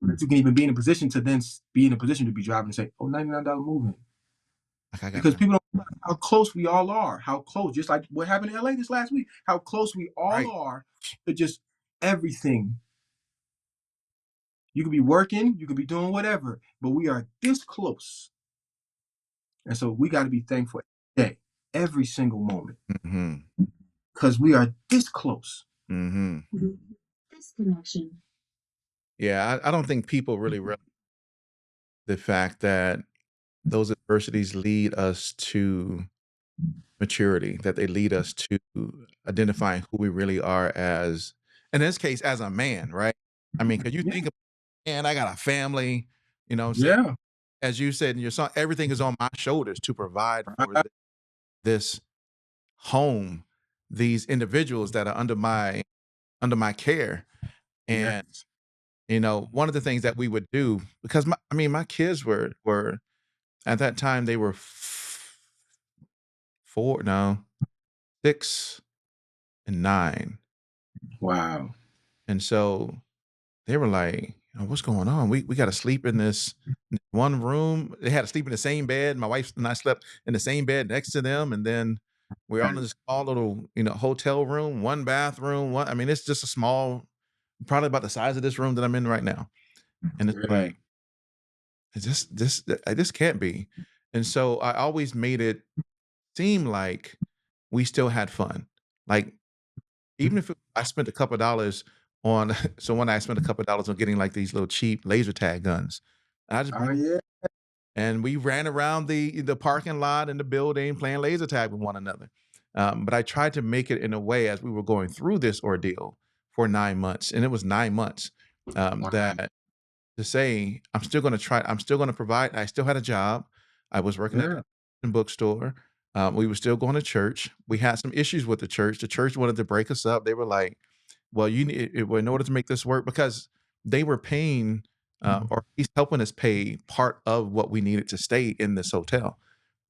That you can even be in a position to then be in a position to be driving and say, "Oh, $99 moving," Like I got because to. people don't realize how close we all are. How close, just like what happened in LA this last week. How close we all Right. are to just everything. You could be working, you could be doing whatever, but we are this close, and so we got to be thankful every day, every single moment, Hmm. because we are this close. Hmm. Disconnection. Yeah, I don't think people really realize the fact that those adversities lead us to maturity, that they lead us to identifying who we really are as, in this case, as a man, right? I mean, because you Yeah, think of, man, I got a family, what I'm saying? yeah. As you said in your song, everything is on my shoulders to provide for this home, these individuals that are under my care. And Yes. one of the things that we would do, because my kids were at that time, they were 4, no, 6 and 9. Wow. And so they were like, "What's going on? We got to sleep in this one room." They had to sleep in the same bed. My wife and I slept in the same bed next to them, and then we're all in this small little, hotel room, one bathroom. One, I mean, it's just a small, probably about the size of this room that I'm in right now. And it's Yeah. like, this can't be. And so I always made it seem like we still had fun. Like, even if I spent a couple of dollars on, so one night I spent a couple of dollars on getting like these little cheap laser tag guns. I just Oh bring 'em, yeah. and we ran around the parking lot and the building playing laser tag with one another. But I tried to make it in a way, as we were going through this ordeal for 9 months, and it was 9 months, Wow. that to say, I'm still going to try. I'm still going to provide. I still had a job. I was working at Yeah. a bookstore. We were still going to church. We had some issues with the church. The church wanted to break us up. They were like, "Well, you need well, in order to make this work," because they were paying, or at least helping us pay part of what we needed to stay in this hotel.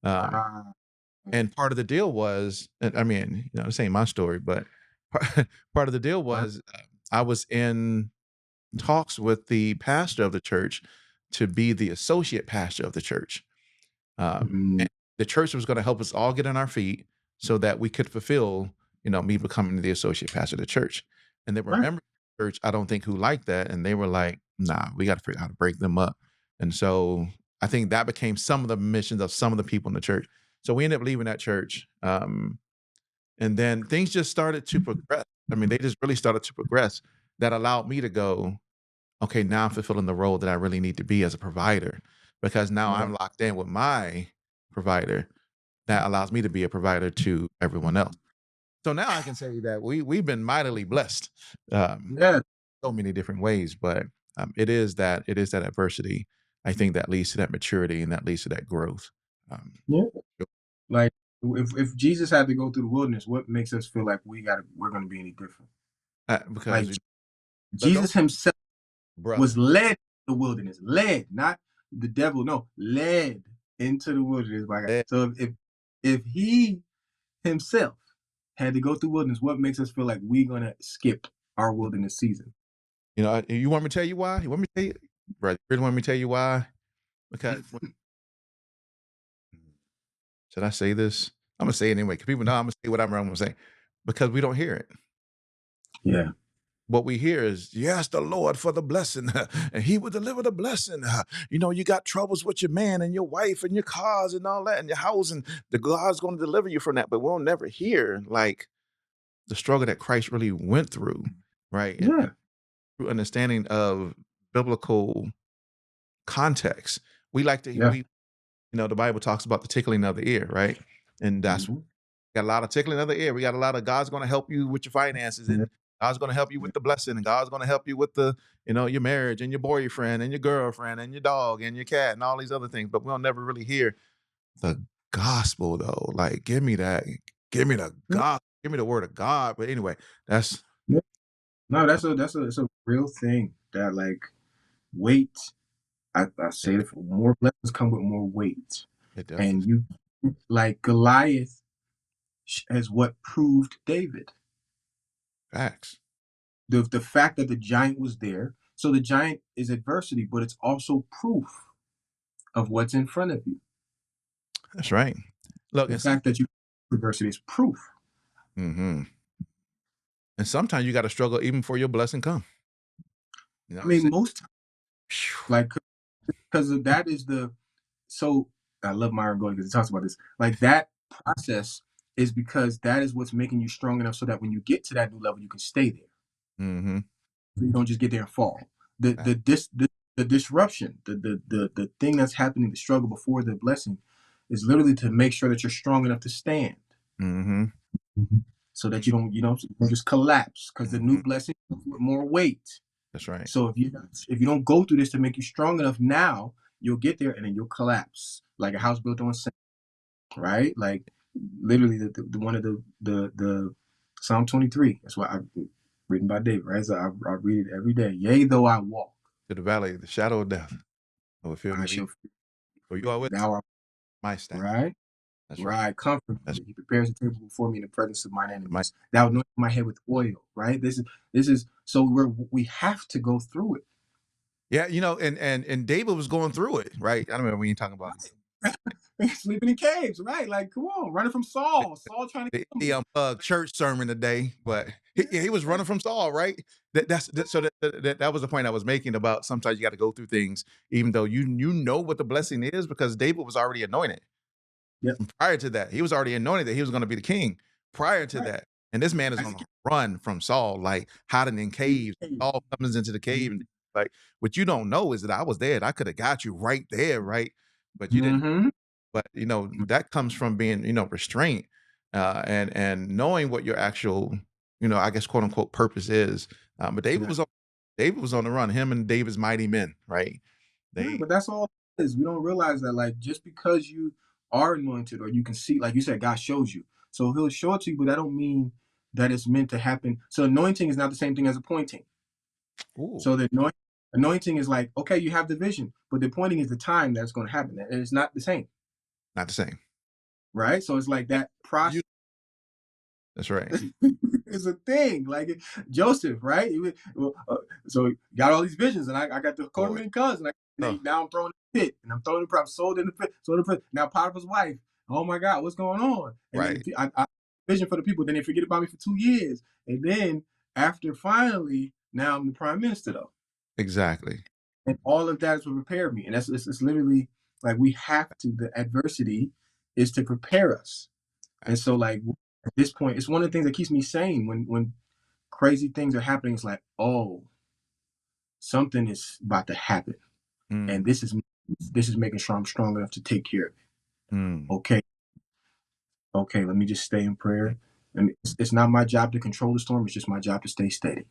Um, Wow. and part of the deal was, and I mean, I'm saying my story, but part of the deal was, I was in talks with the pastor of the church to be the associate pastor of the church. Mm, And the church was going to help us all get on our feet so that we could fulfill, me becoming the associate pastor of the church. And there were right. members of the church, I don't think, who liked that. And they were like, nah, we got to figure out how to break them up. And so I think that became some of the missions of some of the people in the church. So we ended up leaving that church. And then things just started to progress. I mean, they just really started to progress. That allowed me to go, okay, now I'm fulfilling the role that I really need to be as a provider, because now Yeah. I'm locked in with my provider that allows me to be a provider to everyone else. So now I can say that we've been mightily blessed, Yeah. so many different ways. But it is that adversity, I think, that leads to that maturity and that leads to that growth. Um, Yeah. Like if Jesus had to go through the wilderness, what makes us feel like we're gonna be any different? because Like don't Jesus himself brother, was led to the wilderness, led, not the devil, no, led into the wilderness by God. eh, So if he himself had to go through wilderness, what makes us feel like we're gonna skip our wilderness season? you want me to tell you why? You want me to tell you, brother? You really want me to tell you why? Because should I say this? I'm gonna say it anyway because people know I'm gonna say whatever I'm gonna say because we don't hear it. Yeah. What we hear is, yes, the Lord for the blessing, and He will deliver the blessing. You got troubles with your man and your wife and your cars and all that and your house, and the God's going to deliver you from that. But we'll never hear like the struggle that Christ really went through, right? And Yeah. through understanding of biblical context, we like to Yeah. the Bible talks about the tickling of the ear, right? And that's Mhm. got a lot of tickling of the ear. We got a lot of God's going to help you with your finances, Yeah. and God's going to help you Yeah. with the blessing, and God's going to help you with your marriage and your boyfriend and your girlfriend and your dog and your cat and all these other things. But we'll never really hear the gospel though. Like, give me the God, give me the word of God. But anyway, that's Yeah. No, that's a real thing that like weight. I say that more blessings come with more weight, it and does. you like Goliath is what proved David. Facts. The fact that the giant was there. So the giant is adversity, but it's also proof of what's in front of you. That's right. Look, The fact that you adversity is proof. mhm. And sometimes you got to struggle even for your blessing come. You know I what I'm mean, saying? most Phew. like because that is the so I love Myron Golden because he talks about this. Like that process is because that is what's making you strong enough so that when you get to that new level, you can stay there. Mhm. You don't just get there and fall. The disruption, the thing that's happening, the struggle before the blessing, is literally to make sure that you're strong enough to stand, Mhm. so that you don't just collapse because the new Mhm. blessing comes with more weight. That's right. So if you don't go through this to make you strong enough now, you'll get there and then you'll collapse like a house built on sand, right? Like literally the one of the Psalm 23. That's why I've written by David, right? So I read it every day. Yea, though I walk, To the valley, the shadow of death, I will fear I no evil. shall fear. For you are with Thou art my staff. right. That's right. Right, comfort That's me. He prepares a table before me in the presence of mine my enemies. Thou anoint my head with oil. Right. This is so we have to go through it. yeah. And David was going through it, right? I don't know when you're talking about Sleeping in caves. Right. Like, come on, running from Saul. Saul trying to the kill Indie me. Unplugged church sermon today, but Yeah. he was running from Saul, right? That was the point I was making about sometimes you got to go through things, even though you know what the blessing is, because David was already anointed. Yep. Prior to that, he was already anointed that he was going to be the king. Prior to Right. that, and this man is As on a the kid. run from Saul, like hiding in caves. Saul comes into the cave, and like what you don't know is that I was there. I could have got you right there, right? But you didn't. Mm-hmm. But that comes from being restraint, and knowing what your actual I guess quote unquote purpose is. But Yeah. David was on the run. Him and David's mighty men, right? Yeah, They but that's all it is. We don't realize that, like, just because you are anointed or you can see, like you said, God shows you. So he'll show it to you, but that don't mean that it's meant to happen. So anointing is not the same thing as appointing. ooh, So the anointing is like, okay, you have the vision, but the appointing is the time that's going to happen. And it's not the same, not the same. right? So it's like that You process that's right. is a thing. Like Joseph, right? So got all these visions, and I got the Lord. court cousin. Oh, Now I'm thrown in the pit, and I'm thrown in the prop, sold in the pit, sold in the pit. Now Potiphar's wife. Oh my God, what's going on? And then right. I vision for the people. Then they forget about me for 2 years, and then after finally, now I'm the prime minister though, Exactly. and all of that is what prepared me. And it's literally like we have to. The adversity is to prepare us. And so like at this point, it's one of the things that keeps me sane when crazy things are happening. It's like, oh, something is about to happen, and Mm, this is making sure I'm strong enough to take care of it. mm, Okay, okay, let me just stay in prayer. And it's not my job to control the storm. It's just my job to stay steady.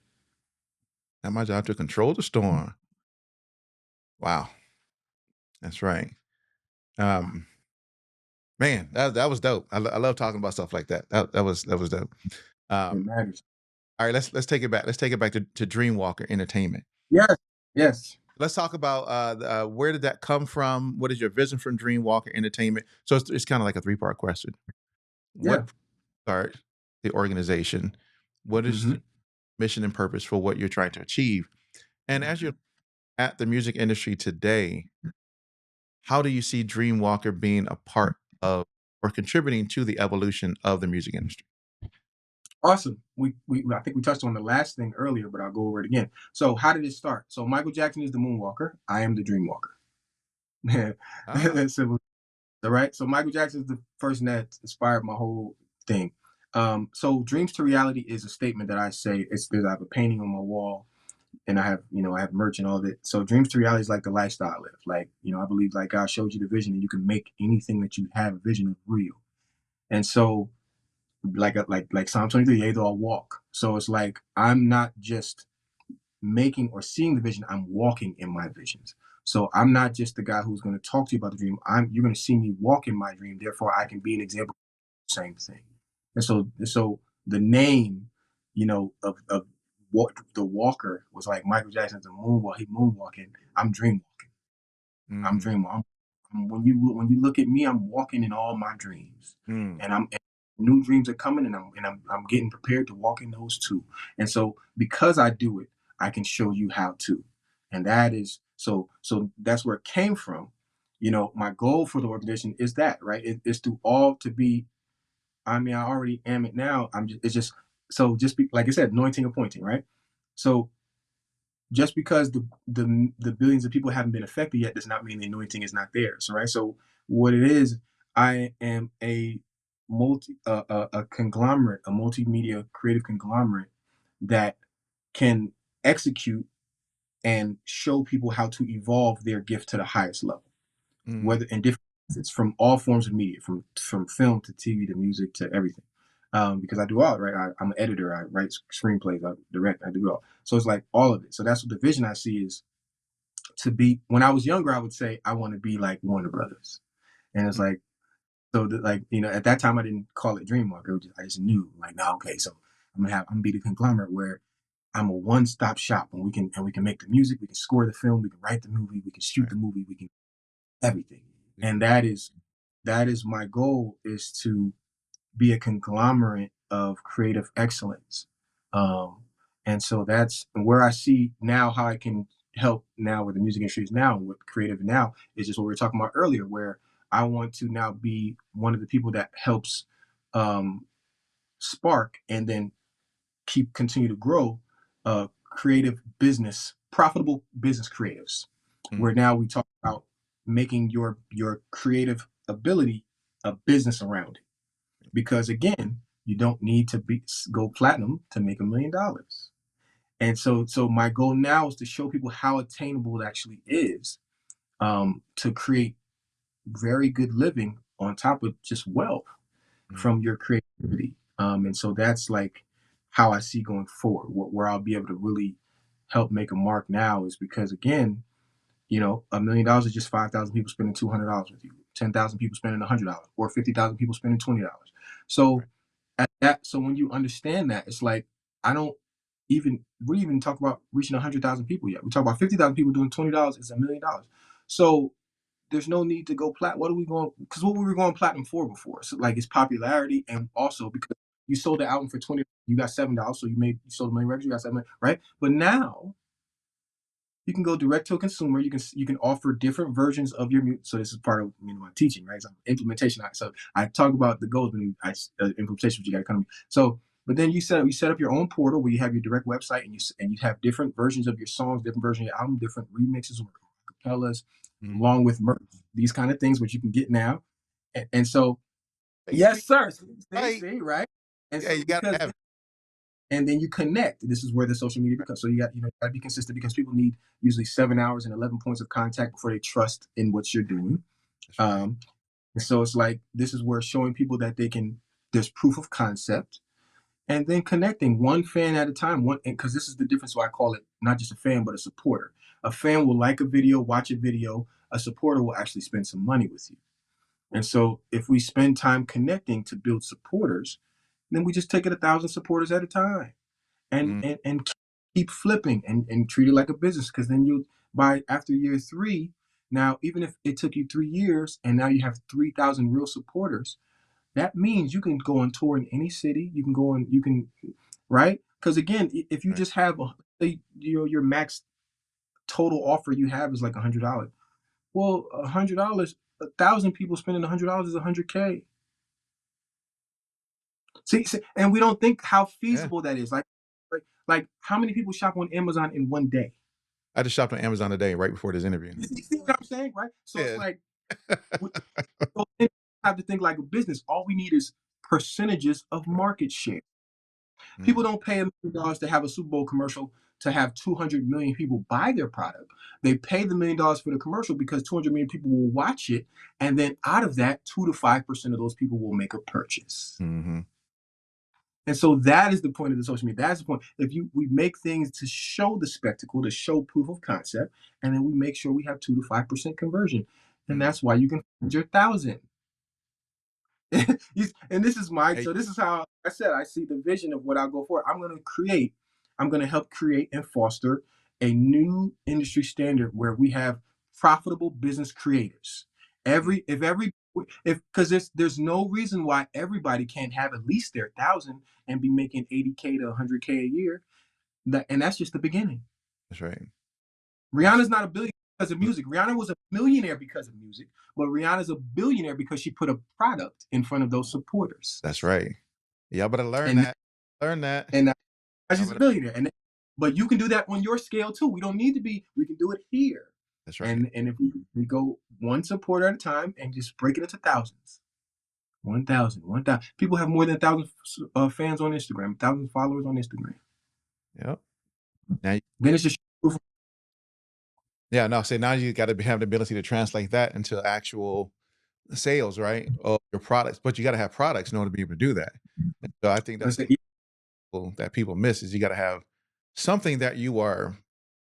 not my job to control the storm. Wow. That's right. Um, man, that was dope. I love talking about stuff like that. That was dope. It Um, matters. all right, let's take it back. Let's take it back to Dreamwalker Entertainment. Yes, yes, Let's talk about where did that come from? What is your vision from Dreamwalker Entertainment? So it's kind of like a three-part question. yeah. What start the organization? What is Hmm. the mission and purpose for what you're trying to achieve? And as you're at the music industry today, how do you see Dreamwalker being a part of or contributing to the evolution of the music industry? Awesome. We I think we touched on the last thing earlier, but I'll go over it again. So how did it start? So Michael Jackson is the moonwalker. I am the dreamwalker. Ah, That's simple. All right. So Michael Jackson is the person that inspired my whole thing. So dreams to reality is a statement that I say. It's there's I have a painting on my wall, and I have merch and all of it. So dreams to reality is like the lifestyle I live. Like I believe like God showed you the vision, and you can make anything that you have a vision of real. And so like Psalm 23, yea, though I walk. So it's like I'm not just making or seeing the vision, I'm walking in my visions. So I'm not just the guy who's going to talk to you about the dream. You're going to see me walk in my dream. Therefore, I can be an example of the same thing. And so the name, of what the walker was like Michael Jackson's the moonwalk. He moonwalking. I'm dream walking. I'm mm, dreaming. When you look at me, I'm walking in all my dreams, mm, and new dreams are coming, and I'm getting prepared to walk in those too. And so because I do it, I can show you how to, and that is so that's where it came from. My goal for the organization is that right. It's to all to be. I mean, I already am it now. It's just so just be like I said, anointing, appointing, right? So just because the billions of people haven't been affected yet does not mean the anointing is not there. So right. So what it is, I am a conglomerate, a multimedia creative conglomerate that can execute and show people how to evolve their gift to the highest level, mm, whether in different it's from all forms of media, from film to TV to music to everything. Because I do all right. I'm an editor. I write screenplays. I direct. I do it all. So it's like all of it. So that's what the vision I see is to be. When I was younger, I would say I want to be like Warner Brothers, and it's mm, like so. Like at that time, I didn't call it Dreamwalker. I just knew like, no, okay, so I'm gonna be the conglomerate where I'm a one-stop shop, and we can make the music, we can score the film, we can write the movie, we can shoot right. the movie, we can everything. And Mm, that is my goal, is to be a conglomerate of creative excellence. Um, and so that's where I see now how I can help now with the music industry is now and with creative now is just what we were talking about earlier, where I want to now be one of the people that helps um, spark and then continue to grow creative business, profitable business creatives, mm, where now we talk about making your creative ability a business around it. Because again, you don't need to go platinum to make $1 million. And so my goal now is to show people how attainable it actually is, to create very good living on top of just wealth mm, from your creativity. And so that's like how I see going forward, where I'll be able to really help make a mark now is because again, $1 million is just 5,000 people spending $200 with you, 10,000 people spending $100, or 50,000 people spending $20. So right. so when you understand that, it's like I don't we even talk about reaching 100,000 people yet. We talk about 50,000 people doing $20 is $1 million. So there's no need to go plat. What are we going? Because what we were going platinum for before, so like it's popularity, and also because you sold the album for 20, you got $7, so you sold a million records, you got 7 million, right? But now you can go direct to a consumer. You can offer different versions of your music. So this is part of my teaching, right? So implementation. So I talk about the goals when implementation, but you got to come. So, but then you set up your own portal where you have your direct website, and you have different versions of your songs, different versions of your album, different remixes or capellas, Mm. along with merch, these kind of things which you can get now. And so, Hey, yes, sir. right. See, right? And Yeah, so you gotta because have it. and then you connect. This is where the social media becomes. So you got to be consistent because people need usually 7 hours and 11 points of contact before they trust in what you're doing. That's right. Um, and so it's like this is where showing people that they can. There's proof of concept, and then connecting one fan at a time. One because this is the difference. Why I call it not just a fan but a supporter. A fan will like a video, watch a video. A supporter will actually spend some money with you. And so if we spend time connecting to build supporters, then we just take it 1,000 supporters at a time, and Mm, keep flipping, and treat it like a business. Because then you, by after year 3, now even if it took you 3 years and now you have 3,000 real supporters, that means you can go on tour in any city. You can go on, you can, right? Because again, if you right. just have your max total offer you have is like $100. Well, $100, 1,000 people spending $100 is 100K. See, and we don't think how Yeah. feasible that is. Like how many people shop on Amazon in one day? I just shopped on Amazon today, right before this interview. You see what I'm saying, right? So it's Yeah. like we have to think like a business. All we need is percentages of market share. People Mm, don't pay $1 million to have a Super Bowl commercial to have 200 million people buy their product. They pay the $1 million for the commercial because 200 million people will watch it, and then out of that, 2 to 5% of those people will make a purchase. mhm. And so that is the point of the social media. That's the point. If we make things to show the spectacle, to show proof of concept, and then we make sure we have 2 to 5% conversion, and Mm. that's why you can find your 1,000. And this is my, Hey, so this is how I said I see the vision of what I'll go for. I'm going to help create and foster a new industry standard where we have profitable business creators. mm, If because there's no reason why everybody can't have at least their 1,000 and be making 80K to 100K a year. And that's just the beginning. that's right. Rihanna's Absolutely. not a billionaire because of music. Rihanna was a millionaire because of music, but Rihanna's a billionaire because she put a product in front of those supporters. That's right. Y'all better learn And that. Learn that. and now Y'all she's a better. billionaire. But you can do that on your scale too. We don't need to be. We can do it here. That's right. And if we go one supporter at a time and just break it into thousands. 1,000, 1,000. People have more than 1,000 fans on Instagram, 1,000 followers on Instagram. Yep. Now, Then it's just yeah, no. Say now you got to have the ability to translate that into actual sales, right? Of your products, but you got to have products in order to be able to do that. And so I think that's let's the say, that people miss is you got to have something that you are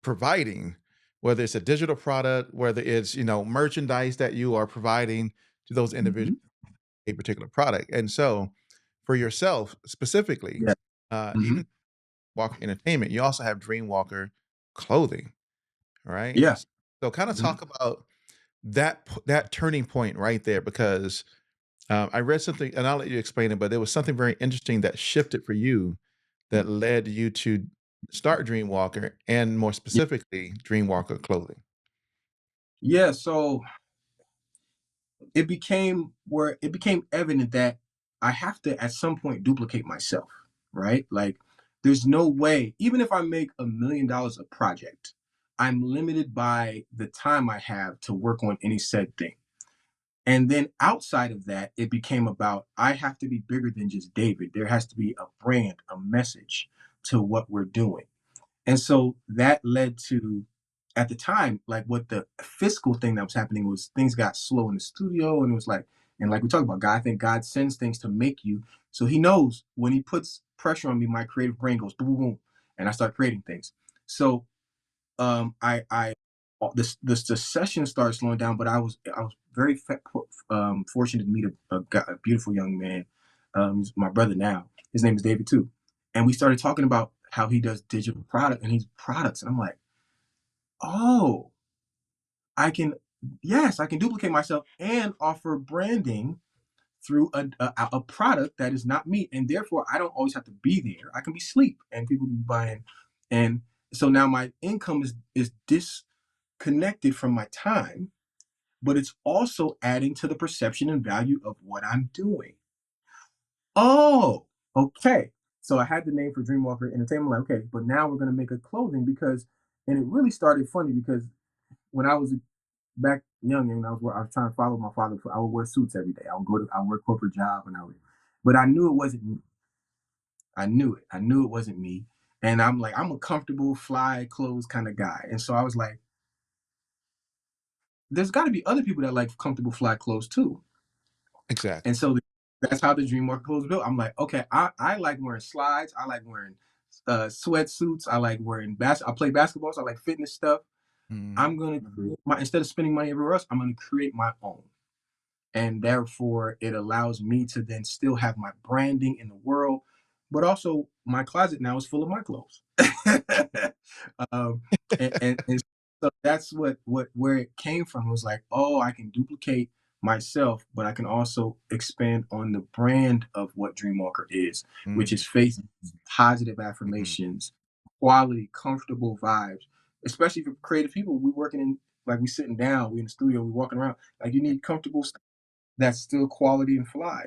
providing, whether it's a digital product, whether it's merchandise that you are providing to those individuals mm-hmm, a particular product. And so, for yourself specifically, yeah, mm-hmm, even Walker Entertainment, you also have Dreamwalker clothing, right? yeah, So, kind of mm-hmm, talk about that turning point right there, because I read something, and I'll let you explain it, but there was something very interesting that shifted for you that led you to start Dreamwalker and more yeah, specifically Dreamwalker clothing. yeah. So it became evident that I have to at some point duplicate myself, right? Like there's no way, even if I make $1 million a project, I'm limited by the time I have to work on any said thing. And then outside of that, it became about I have to be bigger than just David. There has to be a brand, a message to what we're doing. And so that led to, at the time, like what the fiscal thing that was happening was things got slow in the studio. And it was like, and like we talked about, God, I think God sends things to make you. So he knows when he puts pressure on me, my creative brain goes boom, boom, boom, and I start creating things. So I the session started slowing down, but I was very fortunate to meet a beautiful young man. He's my brother now. His name is David too, and we started talking about how he does digital product and he's products, and I'm like, oh, I can, yes, I can duplicate myself and offer branding through a product that is not me, and therefore I don't always have to be there. I can be asleep, and people can be buying, and so now my income is disconnected from my time, but it's also adding to the perception and value of what I'm doing. Oh, okay. So I had the name for Dreamwalker Entertainment. Like, okay, but now we're gonna make a clothing because, and it really started funny because when I was back young and I was trying to follow my father. I would wear suits every day. I would work corporate job, and but I knew it wasn't me. I knew it. I knew it wasn't me. And I'm like, I'm a comfortable fly clothes kind of guy. And so I was like, there's got to be other people that like comfortable fly clothes too. Exactly. And so that's how the Dreamwalker clothes built. I'm like, okay, I like wearing slides. I like wearing sweatsuits. I like wearing I play basketball, so I like fitness stuff. Mm. I'm going to create my, instead of spending money everywhere else, I'm going to create my own. And therefore, it allows me to then still have my branding in the world, but also my closet now is full of my clothes. um, and so that's where it came from. It was like, oh, I can duplicate myself, but I can also expand on the brand of what Dreamwalker is, which Mm. is faith, positive Mhm. affirmations, quality, comfortable vibes. Especially for creative people, we working in, like, we sitting down, we in the studio, we walking around. Like, you need comfortable stuff that's still quality and fly.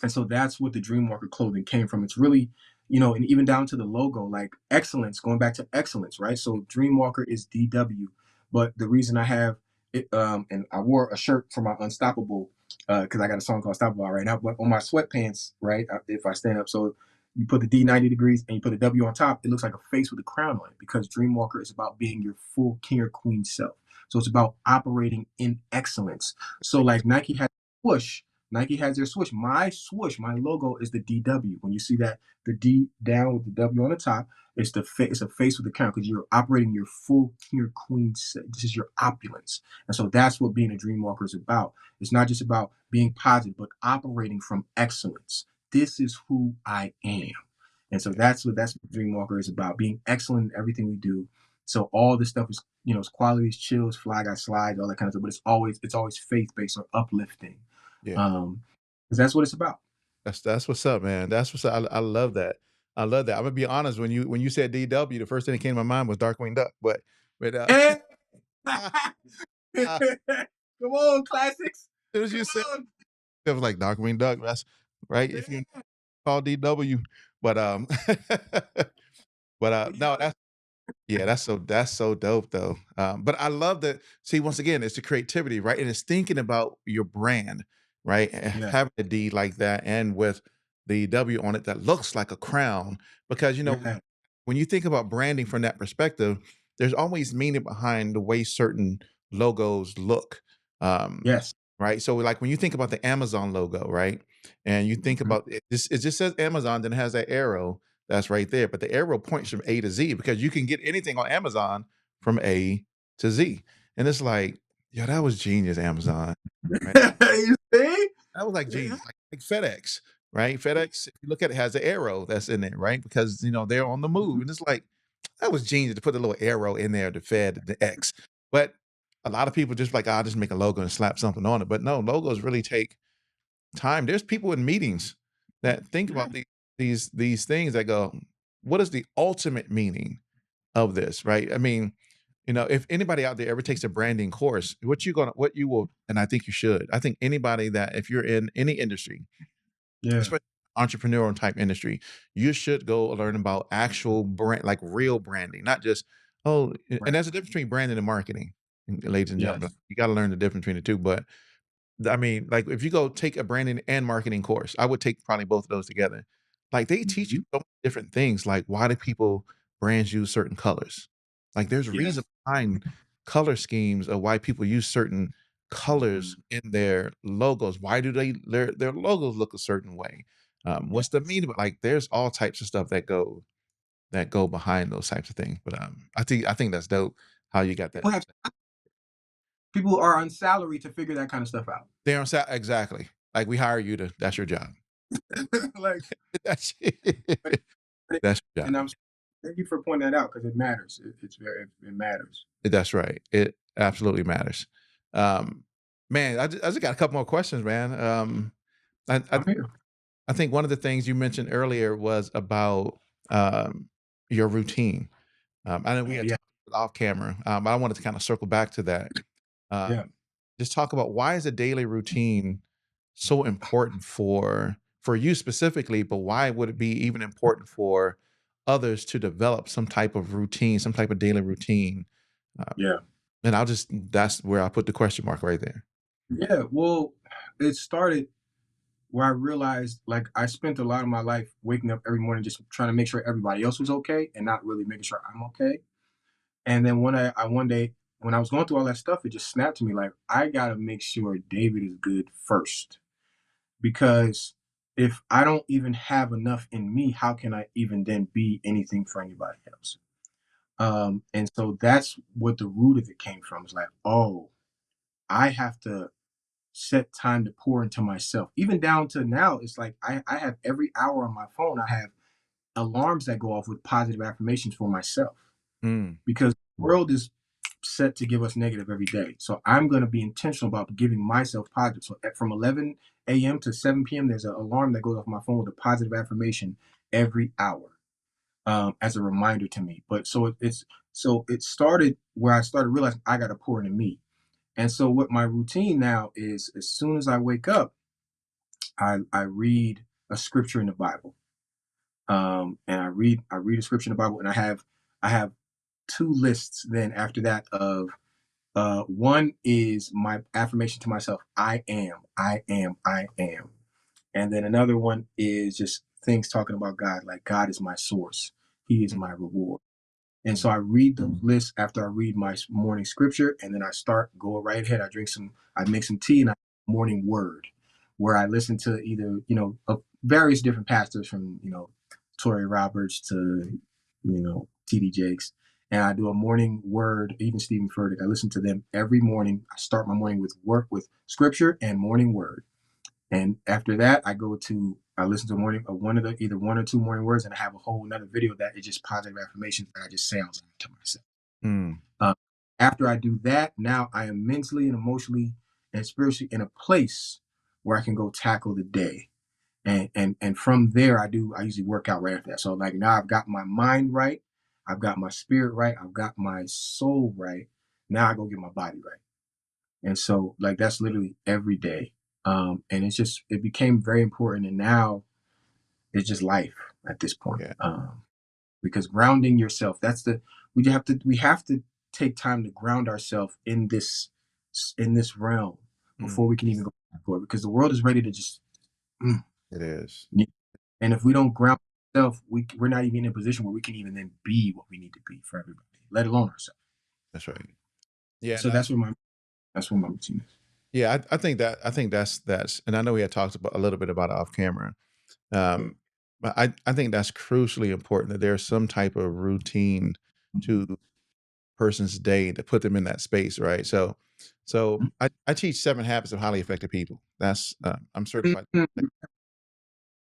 And so that's what the Dreamwalker clothing came from. It's really, and even down to the logo, like excellence, going back to excellence, right? So Dreamwalker is DW, but the reason I have it, and I wore a shirt for my Unstoppable, because I got a song called Unstoppable right now, but on my sweatpants, right? If I stand up, so you put the D 90 degrees and you put a W on top, it looks like a face with a crown on it, because Dreamwalker is about being your full king or queen self. So it's about operating in excellence. So like Nike has swoosh, Nike has their swoosh. My swoosh, my logo is the DW. When you see that, the D down with the W on the top, it's a face with a crown, because you're operating your full king or queen. This is your opulence, and so that's what being a dream walker is about. It's not just about being positive, but operating from excellence. This is who I am, and so that's what dream walker is about. Being excellent in everything we do. So all this stuff is, it's qualities, chills, fly guy slides, all that kind of stuff. But it's always faith based or uplifting, Yeah. um, because that's what it's about. That's what's up, man. That's what's up. I love that. I love that. I'm gonna be honest. When you said DW, the first thing that came to my mind was Darkwing Duck. But Hey! as Come on, classics. soon as Come you said on. it was like Darkwing Duck. That's right. If you Yeah, call DW, but we no, out. that's so dope though. But I love that. See, once again, it's the creativity, right? And it's thinking about your brand, right? And Yeah, having a D like that and with the W on it that looks like a crown, because yeah, when you think about branding from that perspective, there's always meaning behind the way certain logos look. Um, yes. right. So like when you think about the Amazon logo, right? And you think Mhm. about it just says Amazon, then it has that arrow that's right there. But the arrow points from A to Z because you can get anything on Amazon from A to Z. And it's like, yeah, that was genius, Amazon. Right. You see? That was like Yeah, genius. Like FedEx, right? FedEx, if you look at it, has an arrow that's in there, right? Because they're on the move. And it's like, that was genius to put the little arrow in there, the Fed, the X. But a lot of people just like, I'll just make a logo and slap something on it. But no, logos really take time. There's people in meetings that think yeah, about these things that go, what is the ultimate meaning of this, right? I mean, if anybody out there ever takes a branding course, what you will, and I think you should. I think anybody that if you're in any industry, yeah. especially entrepreneurial type industry, you should go learn about actual brand, like real branding, not just Right. and there's a difference between branding and marketing, ladies and gentlemen. Yes. You got to learn the difference between the two. But I mean, like if you go take a branding and marketing course, I would take probably both of those together. Like they teach you Mhm. so many different things. Like why do people brands use certain colors? Like there's a reason Yes. behind color schemes of why people use certain colors Mhm. in their logos. Why do their logos look a certain way? What's the Yes. meaning? But like there's all types of stuff that go behind those types of things. But I think that's dope how you got that. People have people are on salary to figure that kind of stuff out. They're on exactly. Like we hire you to that's your job. Like, That's but it, that's your and job. thank you for pointing that out, because it matters. It matters. That's right. It absolutely matters. Um, man, I just got a couple more questions, man. I, I I'm here. I think one of the things you mentioned earlier was about your routine. I know we Oh had yeah, talked off camera, but I wanted to kind of circle back to that. yeah, Um, just talk about why is a daily routine so important for you specifically, but why would it be even important for others to develop some type of routine, some type of daily routine? Um, yeah, and that's where I put the question mark right there. yeah. Well, it started where I realized, like, I spent a lot of my life waking up every morning just trying to make sure everybody else was okay and not really making sure I'm okay. And then one day when I was going through all that stuff, it just snapped to me, like, I gotta make sure David is good first, because if I don't even have enough in me, how can I even then be anything for anybody else? And so that's what the root of it came from. It's like, oh, I have to set time to pour into myself. Even down to now, it's like I have every hour on my phone, I have alarms that go off with positive affirmations for myself Mm. because the world is set to give us negative every day. So I'm going to be intentional about giving myself positive. So from 11 a.m. to 7 p.m., there's an alarm that goes off my phone with a positive affirmation every hour as a reminder to me. But so it started where I started realizing I got to pour into me. And so what my routine now is, as soon as I wake up, I read a scripture in the Bible. And I read a scripture in the Bible, and I have two lists then after that of one is my affirmation to myself, I am, I am, I am. And then another one is just things talking about God, like God is my source. He is my reward. And so Mm. I read the list after I read my morning scripture, and then go right ahead. I make some tea, and I morning word, where I listen to either various different pastors from Tory Roberts to T.D. Jakes, and I do a morning word. Even Stephen Furtick, I listen to them every morning. I start my morning with scripture and morning word. And after that, I listen to morning one of the either one or two morning words, and I have a whole another video that is just positive affirmations that I just say out loud to myself. Mm. Uh, After I do that, now I am mentally and emotionally and spiritually in a place where I can go tackle the day. And from there, I usually work out right after that. So like now I've got my mind right, I've got my spirit right, I've got my soul right. Now I go get my body right. And so like that's literally every day. And it became very important, and now it's just life at this point. Yeah. Because grounding yourself, we have to take time to ground ourselves in this realm Mm. before we can even go forward, because the world is ready to just mm. It is. And if we don't ground ourselves, we're not even in a position where we can even then be what we need to be for everybody, let alone ourselves. That's right. Yeah. So that's what my routine is. Yeah. I think that's, and I know we had talked about a little bit about it off camera. Yeah. Um, but I think that's crucially important that there's some type of routine to person's day to put them in that space, right? So I teach 7 habits of highly effective people. That's I'm certified Mhm.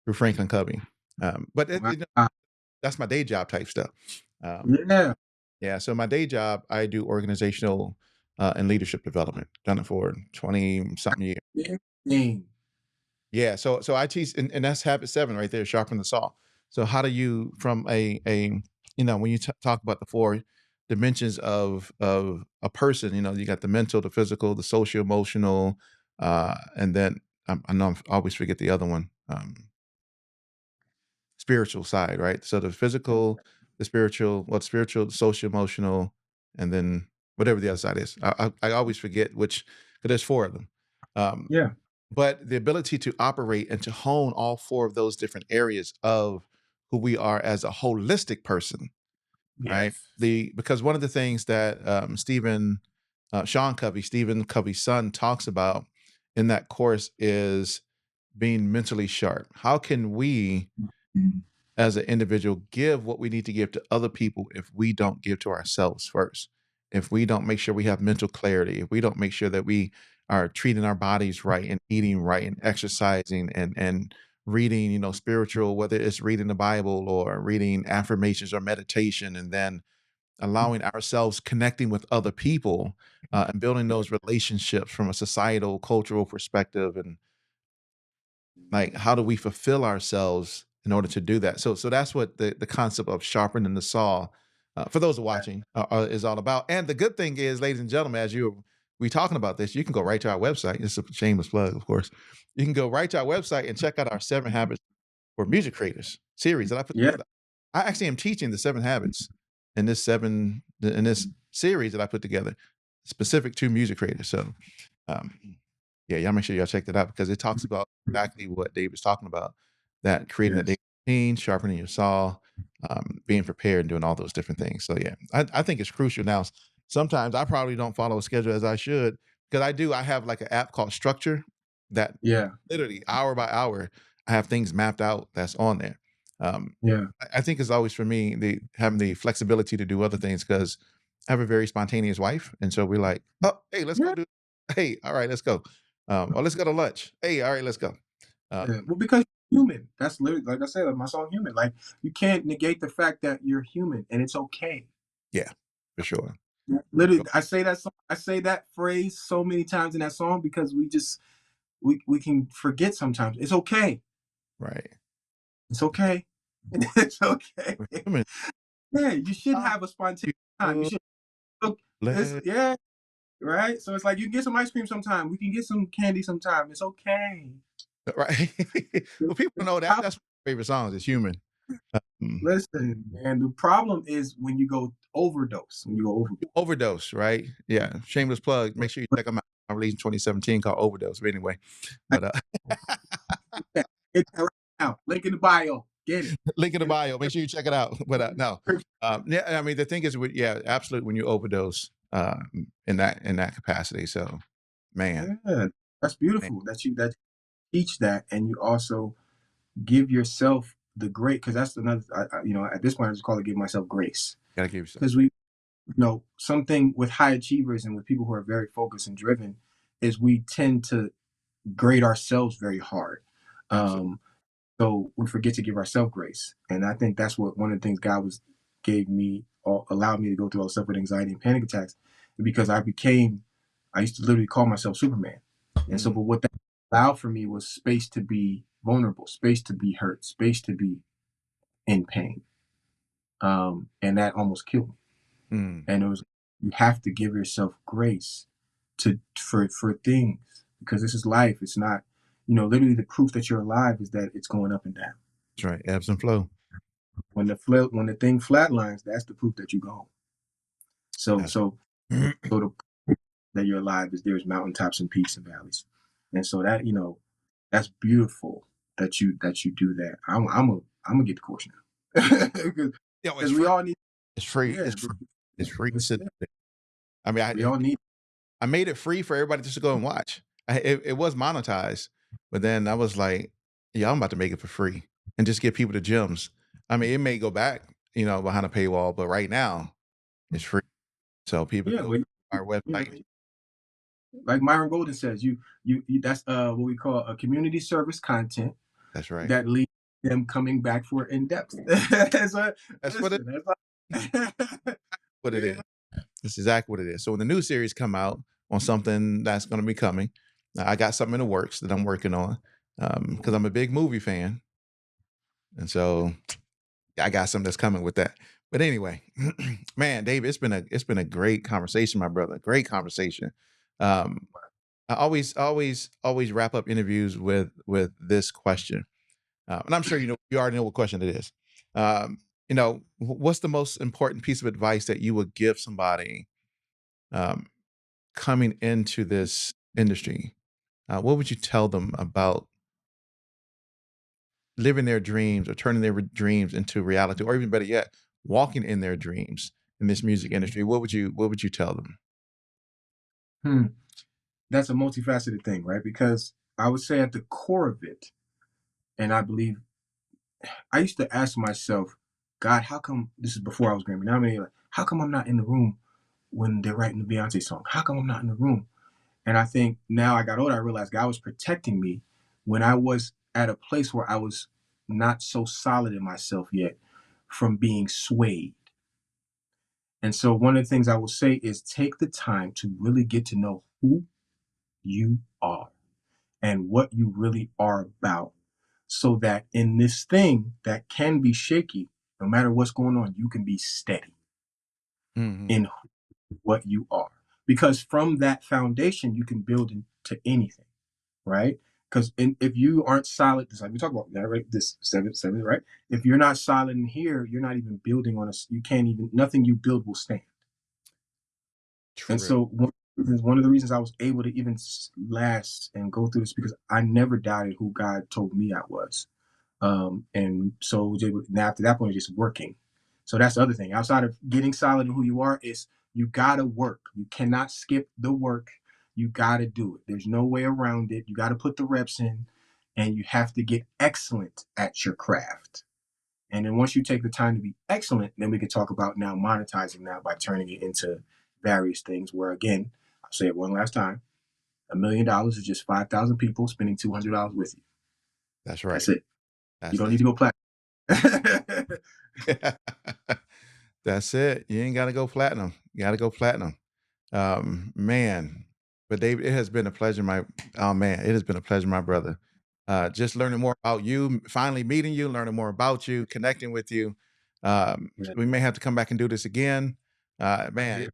through Franklin Covey. But Wow. that's my day job type stuff. Um, Yeah. yeah. So my day job, I do organizational and leadership development. Done it for 20 something years. Yeah. Dang. Yeah, so I teach, and that's habit 7 right there, sharpen the saw. So how do you, from when you talk about the 4 dimensions of a person, you got the mental, the physical, the social, emotional, and then I know I always forget the other one, spiritual side, right? So the physical, the spiritual, the spiritual, the social, emotional, and then whatever the other side is. I always forget which, because there's 4 of them. Um, Yeah. but the ability to operate and to hone all 4 of those different areas of who we are as a holistic person, right? Yes. Because one of the things that Sean Covey, Stephen Covey's son, talks about in that course is being mentally sharp. How can we, Mhm. as an individual, give what we need to give to other people if we don't give to ourselves first? If we don't make sure we have mental clarity, if we don't make sure that we are treating our bodies right and eating right and exercising and reading, spiritual, whether it's reading the Bible or reading affirmations or meditation, and then allowing ourselves connecting with other people and building those relationships from a societal, cultural perspective, and like how do we fulfill ourselves in order to do that? So that's what the concept of sharpening the saw, for those watching, is all about. And the good thing is, ladies and gentlemen, as we talking about this, you can go right to our website. It's a shameless plug, of course. You can go right to our website and check out our 7 habits for music creators series that I put Yeah. together. I actually am teaching the 7 habits in this series that I put together, specific to music creators. So um, yeah, y'all make sure y'all check that out because it talks about exactly what Dave was talking about, that creating that Yes. daily routine, sharpening your saw, being prepared, and doing all those different things. So yeah, I think it's crucial now. Sometimes I probably don't follow a schedule as I should because I do. I have like an app called Structure that Yeah. literally hour by hour I have things mapped out that's on there. Yeah. I think it's always for me having the flexibility to do other things because I have a very spontaneous wife, and so we're like, oh, hey, let's go Yeah. do. Hey, all right, let's go. Or let's go to lunch. Hey, all right, let's go. Yeah. Well, because you're human. That's literally, like I said, like my song "Human." Like you can't negate the fact that you're human, and it's okay. Yeah, for sure. Yeah. Literally, I say that song, I say that phrase so many times in that song because we can forget sometimes. It's okay. Right. It's okay. It's okay. We're human. Yeah, you should Ah, have a spontaneous time. You beautiful. should look. It's Let yeah, right. So it's like you can get some ice cream sometime. We can get some candy sometime. It's okay. right. Well, people don't know that. That's my favorite songs. It's human. Um, Listen, and the problem is when you go overdose, when you go overboard. Overdose, right? Yeah. Shameless plug. Make sure you check them out. I released in 2017 called Overdose. But anyway, but Get that right now. Link in the bio. Get it. link in the bio. Make sure you check it out. But no, yeah. I mean, the thing is, yeah, absolutely. When you overdose, in that capacity. So, man, Yeah, that's man, beautiful that you teach that, and you also give yourself the grace because that's another. At this point, I just call it give myself grace gotta give yourself. because something with high achievers and with people who are very focused and driven is we tend to grade ourselves very hard. Absolutely. Um, So we forget to give ourselves grace. And I think that's what one of the things God was gave me or allowed me to go through all the stuff with anxiety and panic attacks because I used to literally call myself Superman. And so, Mm, but what that allowed for me was space to be vulnerable, space to be hurt, space to be in pain. And that almost killed me. mm, And it was, you have to give yourself grace for things because this is life. It's not, literally the proof that you're alive is that it's going up and down. that's right. Ebbs and flow. When the thing flatlines, that's the proof that you go home. So That's so right. so the proof that you're alive is there's mountaintops and peaks and valleys, and so that that's beautiful that you do that. I'm gonna get the course now Yo, it's because we free. all need It's free. yeah It's free. It's free. yeah, I mean, we all need I made it free for everybody just to go and watch. It was monetized, but then I was like, yeah, I'm about to make it for free and just give people the gems. I mean, it may go back, behind a paywall, but right now it's free. So people yeah go to but, our you know website. like Myron Golden says you that's what we call a community service content That's right. that leads them coming back for in depth. So, That's what listen, what it yeah. is. That's exactly what it is. So when the new series come out on something that's going to be coming, I got something in the works that I'm working on because I'm a big movie fan, and so I got something that's coming with that. But anyway, man, Dave, it's been a great conversation, my brother. Great conversation. Um, I always wrap up interviews with this question, and I'm sure you already know what question it is. Um, what's the most important piece of advice that you would give somebody um, coming into this industry? What would you tell them about living their dreams or turning their dreams into reality, or even better yet, walking in their dreams in this music industry? What would you tell them? Hmm. That's a multifaceted thing, right? Because I would say at the core of it, and I believe I used to ask myself, God, how come this is before I was Grammy-nominated? Like, how come I'm not in the room when they're writing the Beyonce song? How come I'm not in the room? And I think now I got older, I realized God was protecting me when I was at a place where I was not so solid in myself yet from being swayed. And so one of the things I will say is take the time to really get to know who you are and what you really are about so that in this thing that can be shaky, no matter what's going on, you can be steady Hmm. in what you are. Because from that foundation, you can build into anything, right? Because if you aren't solid, this like we talk about that, right? This seven, right? If you're not solid in here, you're not even building on us. You can't even nothing you build will stand. And True. so one of the reasons I was able to even last and go through this because I never doubted who God told me I was. And so was able, now after that point, it's just working. So that's the other thing. Outside of getting solid in who you are, is you gotta work. You cannot skip the work. You gotta do it. There's no way around it. You gotta put the reps in, and you have to get excellent at your craft. And then once you take the time to be excellent, then we can talk about now monetizing now by turning it into various things where, again, I'll say it one last time, $1 million is just 5,000 people spending $200 with you. That's That's right. it. You don't need That's to go platinum. that's it. You ain't got to go platinum. You got to go platinum. Man, but David, it has been a pleasure, my oh man, it has been a pleasure, my brother. Just learning more about you, finally meeting you, learning more about you, connecting with you. Yeah. We may have to come back and do this again. Man, Yeah. it's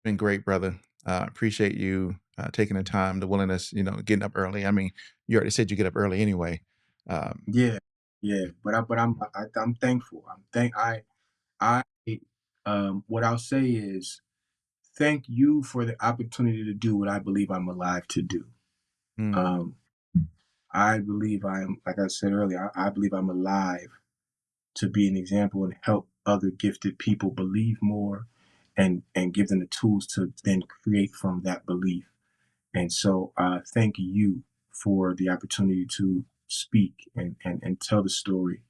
been great, brother. Appreciate you taking the time, the willingness, getting up early. I mean, you already said you get up early anyway. Um, Yeah. Yeah. I'm thankful. I what I'll say is thank you for the opportunity to do what I believe I'm alive to do. mm, Um, I believe I am, like I said earlier, I believe I'm alive to be an example and help other gifted people believe more and give them the tools to then create from that belief. And so thank you for the opportunity to speak and tell the story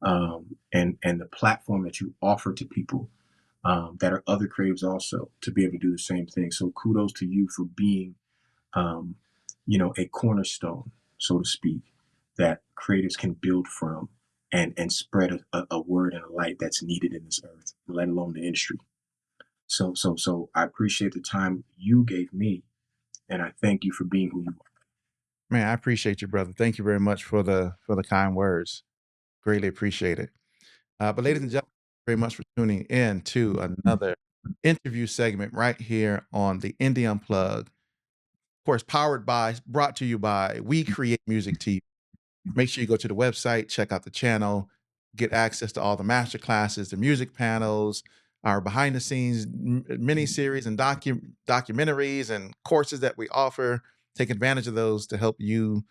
and the platform that you offer to people that are other creatives also to be able to do the same thing. So kudos to you for being, um, a cornerstone, so to speak, that creatives can build from and spread a word and a light that's needed in this earth, let alone the industry. So I appreciate the time you gave me, and I thank you for being who you are. man, I appreciate you, brother. Thank you very much for the kind words. Greatly appreciate it. But ladies and gentlemen, thank you very much for tuning in to another interview segment right here on the Indie Unplugged. Of course, brought to you by We Create Music TV. Make sure you go to the website, check out the channel, get access to all the master classes, the music panels, our behind the scenes mini series and documentaries and courses that we offer. Take advantage of those to help you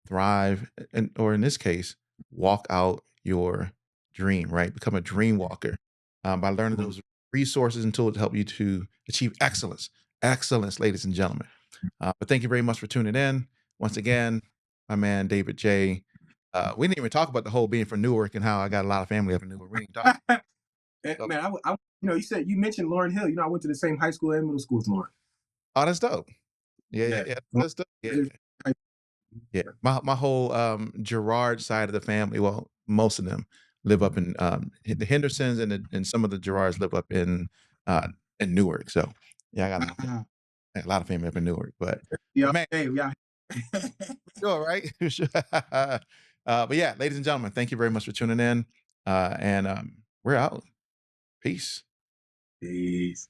thrive, and or in this case, walk out your dream, right? Become a dream walker by learning Mhm. those resources and tools to help you to achieve excellence. Excellence, ladies and gentlemen. But thank you very much for tuning in. Once again, my man David J. We didn't even talk about the whole being from Newark and how I got a lot of family up in Newark. We didn't talk about. Man, you said you mentioned Lauren Hill. I went to the same high school and middle school as Lauren. Oh, that's dope. Yeah, yeah, Yeah. yeah. That's dope. Yeah. Yeah, my whole Gerard side of the family, well, most of them live up in the Hendersons, and some of the Gerards live up uh in Newark. So yeah, I got a lot of family up in Newark. But Yeah. man, Hey, yeah. sure, right? Sure. But yeah, ladies and gentlemen, thank you very much for tuning in. And we're out. Peace. Peace.